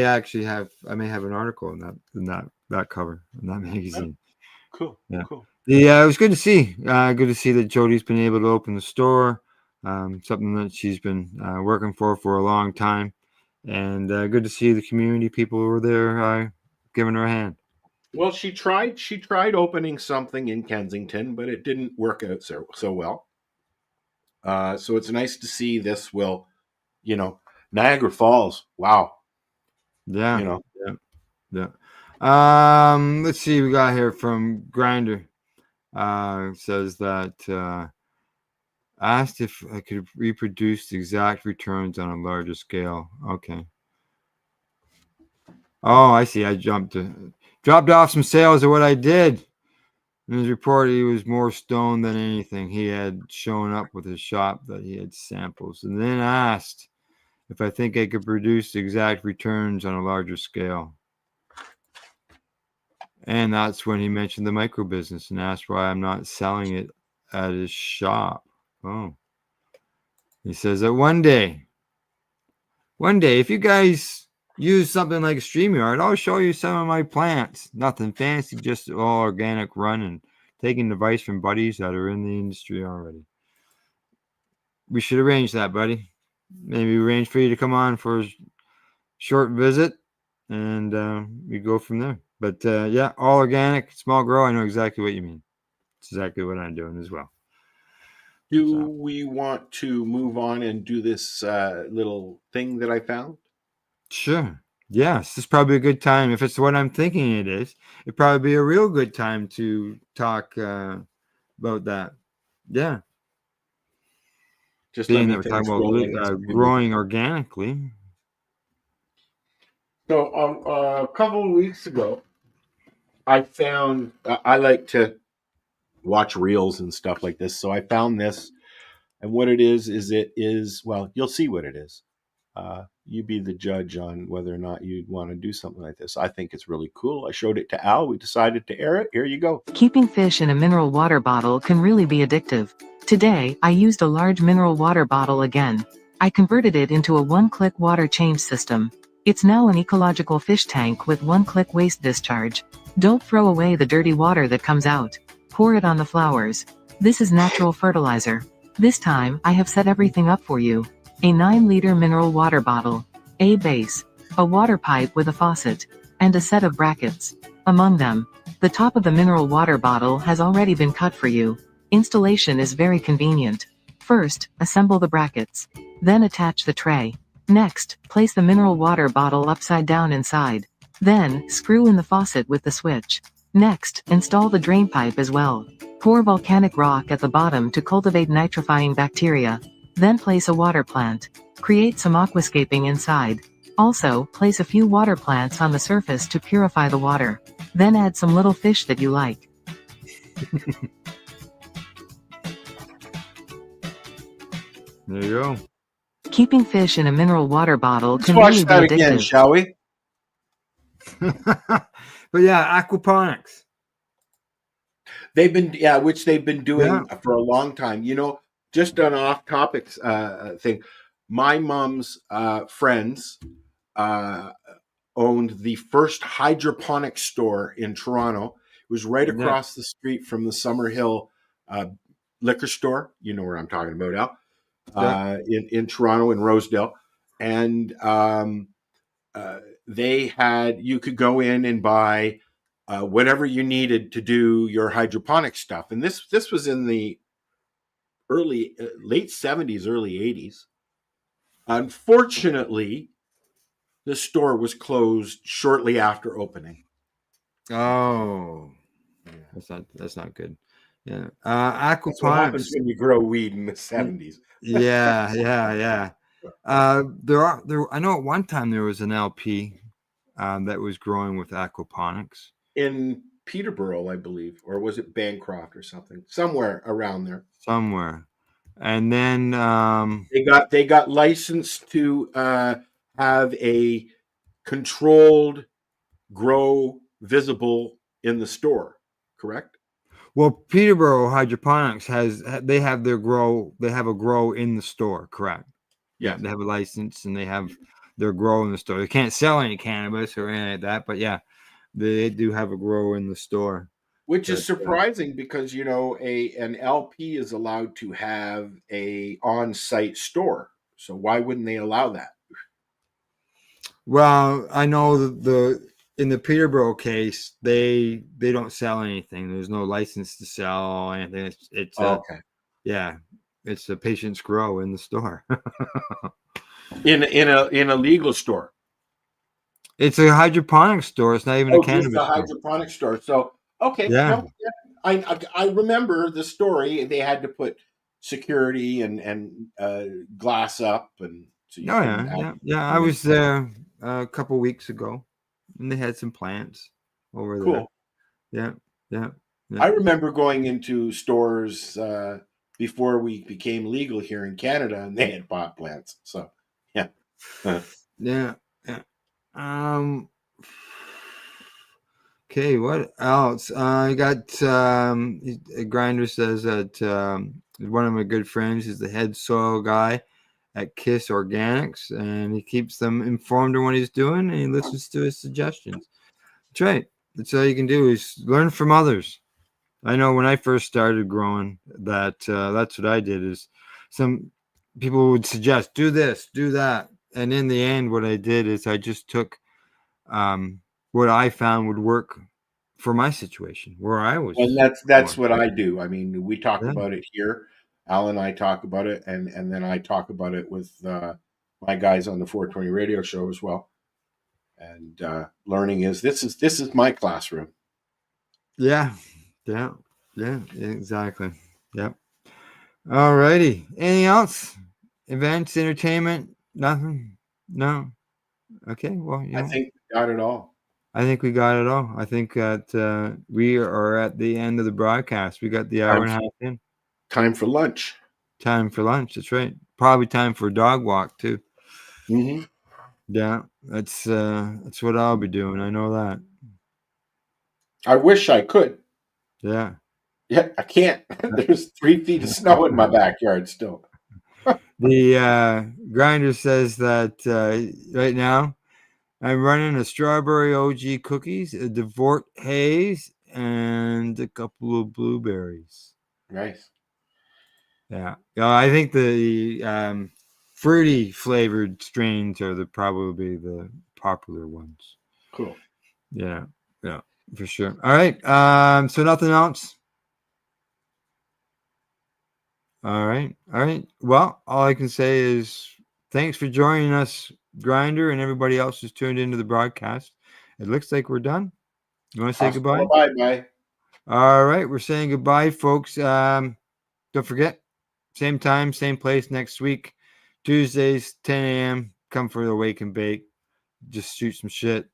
Speaker 1: may have an article in that cover in that magazine.
Speaker 4: Cool.
Speaker 1: Yeah.
Speaker 4: Cool.
Speaker 1: It was good to see. Good to see that Jody's been able to open the store. Something that she's been working for a long time, and good to see the community people who were there giving her a hand.
Speaker 4: Well, she tried opening something in Kensington, but it didn't work out so well. So it's nice to see this will, Niagara Falls. Wow.
Speaker 1: Yeah. Yeah. Let's see. We got here from Grinder. Says that asked if I could reproduce the exact returns on a larger scale. Okay. Oh, I see. I dropped off some sales of what I did. In his report, he was more stoned than anything. He had shown up with his shop that he had samples, and then asked if I think I could produce the exact returns on a larger scale. And that's when he mentioned the micro business and asked why I'm not selling it at his shop. Oh. He says that one day, if you guys use something like a StreamYard, I'll show you some of my plants. Nothing fancy, just all organic run and taking advice from buddies that are in the industry already. We should arrange that, buddy. Maybe arrange for you to come on for a short visit, and we go from there. But yeah, all organic, small grow. I know exactly what you mean. It's exactly what I'm doing as well.
Speaker 4: Do we want to move on and do this little thing that I found?
Speaker 1: Sure. Yes, this is probably a good time. If it's what I'm thinking it is, it'd probably be a real good time to talk about that. Yeah.
Speaker 4: Just
Speaker 1: being that we're talking about growing organically.
Speaker 4: So a couple of weeks ago, I found I like to watch reels and stuff like this, so I found this, and what it is well, you'll see what it is. You be the judge on whether or not you'd want to do something like this. I think it's really cool. I showed it to Al. We decided to air it. Here you go.
Speaker 10: Keeping fish in a mineral water bottle can really be addictive. Today, I used a large mineral water bottle again. I converted it into a one-click water change system. It's now an ecological fish tank with one-click waste discharge. Don't throw away the dirty water that comes out. Pour it on the flowers. This is natural fertilizer. This time, I have set everything up for you. A 9-liter mineral water bottle, a base, a water pipe with a faucet, and a set of brackets. Among them, the top of the mineral water bottle has already been cut for you. Installation is very convenient. First, assemble the brackets. Then attach the tray. Next, place the mineral water bottle upside down inside. Then, screw in the faucet with the switch. Next, install the drain pipe as well. Pour volcanic rock at the bottom to cultivate nitrifying bacteria. Then place a water plant. Create some aquascaping inside. Also, place a few water plants on the surface to purify the water. Then add some little fish that you like.
Speaker 1: There you go.
Speaker 10: Keeping fish in a mineral water bottle
Speaker 4: Let's
Speaker 10: can
Speaker 4: watch
Speaker 10: really be
Speaker 4: that again,
Speaker 10: addictive.
Speaker 4: shall we?
Speaker 1: But yeah, aquaponics.
Speaker 4: They've been which they've been doing for a long time. You know, just an off topics thing. My mom's friends owned the first hydroponic store in Toronto. It was right across the street from the Summerhill liquor store. You know where I'm talking about, Al. In Toronto, in Rosedale. And they had, you could go in and buy whatever you needed to do your hydroponic stuff. And this was in the late 70s, early 80s. Unfortunately, the store was closed shortly after opening.
Speaker 1: Oh, that's not good. Yeah, aquaponics.
Speaker 4: That's what happens when you grow weed in the 70s.
Speaker 1: Yeah. There. I know at one time there was an LP that was growing with aquaponics
Speaker 4: in Peterborough, I believe, or was it Bancroft or something? Somewhere around there.
Speaker 1: Somewhere, and then
Speaker 4: they got licensed to have a controlled grow visible in the store. Correct?
Speaker 1: Well, Peterborough Hydroponics they have a grow in the store, correct? Yeah, they have a license and they have their grow in the store. They can't sell any cannabis or anything like that, but yeah, they do have a grow in the store.
Speaker 4: Which is surprising because, you know, an LP is allowed to have a on-site store. So why wouldn't they allow that?
Speaker 1: Well, I know in the Peterborough case, they don't sell anything. There's no license to sell anything. It's
Speaker 4: okay.
Speaker 1: Yeah, it's a patient's grow in the store.
Speaker 4: in a legal store.
Speaker 1: It's a hydroponic store. It's not even a cannabis
Speaker 4: store. It's a hydroponic store. So okay,
Speaker 1: yeah.
Speaker 4: I remember the story. They had to put security and glass up, and so
Speaker 1: yeah. I was there a couple weeks ago, and they had some plants over there. Yeah.
Speaker 4: I remember going into stores before we became legal here in Canada, and they had pot plants. So yeah.
Speaker 1: Yeah. Okay, what else? I got Grinder says that one of my good friends is the head soil guy at KISS Organics, and he keeps them informed of what he's doing, and he listens to his suggestions. That's right. That's all you can do is learn from others. I know when I first started growing, that's what I did. Is some people would suggest do this, do that, and in the end, what I did is I just took what I found would work for my situation where I was.
Speaker 4: And that's what I do. I mean, we talk about it here. Al and I talk about it, and then I talk about it with my guys on the 420 radio show as well. And learning is this is my classroom.
Speaker 1: Yeah, exactly. Yep. All righty. Anything else? Events, entertainment, nothing? No. Okay. Well,
Speaker 4: I think we got it all.
Speaker 1: I think we got it all. I think that we are at the end of the broadcast. We got the hour and a half in.
Speaker 4: Time for lunch.
Speaker 1: Time for lunch. That's right. Probably time for a dog walk too.
Speaker 4: Mm-hmm.
Speaker 1: Yeah, that's what I'll be doing. I know that.
Speaker 4: I wish I could.
Speaker 1: Yeah.
Speaker 4: Yeah, I can't. There's 3 feet of snow in my backyard still.
Speaker 1: The grinder says that right now I'm running a strawberry OG cookies, a Devort haze, and a couple of blueberries.
Speaker 4: Nice.
Speaker 1: Yeah, I think the fruity flavored strains are probably the popular ones.
Speaker 4: Cool.
Speaker 1: Yeah, for sure. All right. So nothing else. All right. Well, all I can say is thanks for joining us, Grinder, and everybody else who's tuned into the broadcast. It looks like we're done. You want to say goodbye?
Speaker 4: Bye.
Speaker 1: All right, we're saying goodbye, folks. Don't forget, same time, same place next week, Tuesdays, 10 a.m. Come for the wake and bake. Just shoot some shit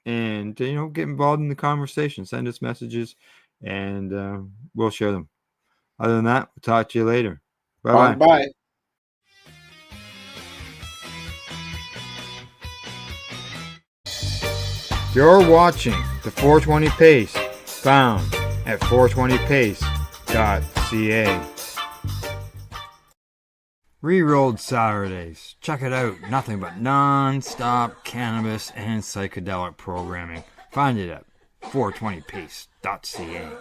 Speaker 1: and get involved in the conversation. Send us messages, and we'll share them. Other than that, we'll talk to you later. Bye-bye.
Speaker 4: Bye.
Speaker 1: You're watching the 420 Pace, found at 420pace.ca. Rerolled Saturdays. Check it out. Nothing but non-stop cannabis and psychedelic programming. Find it at 420pace.ca.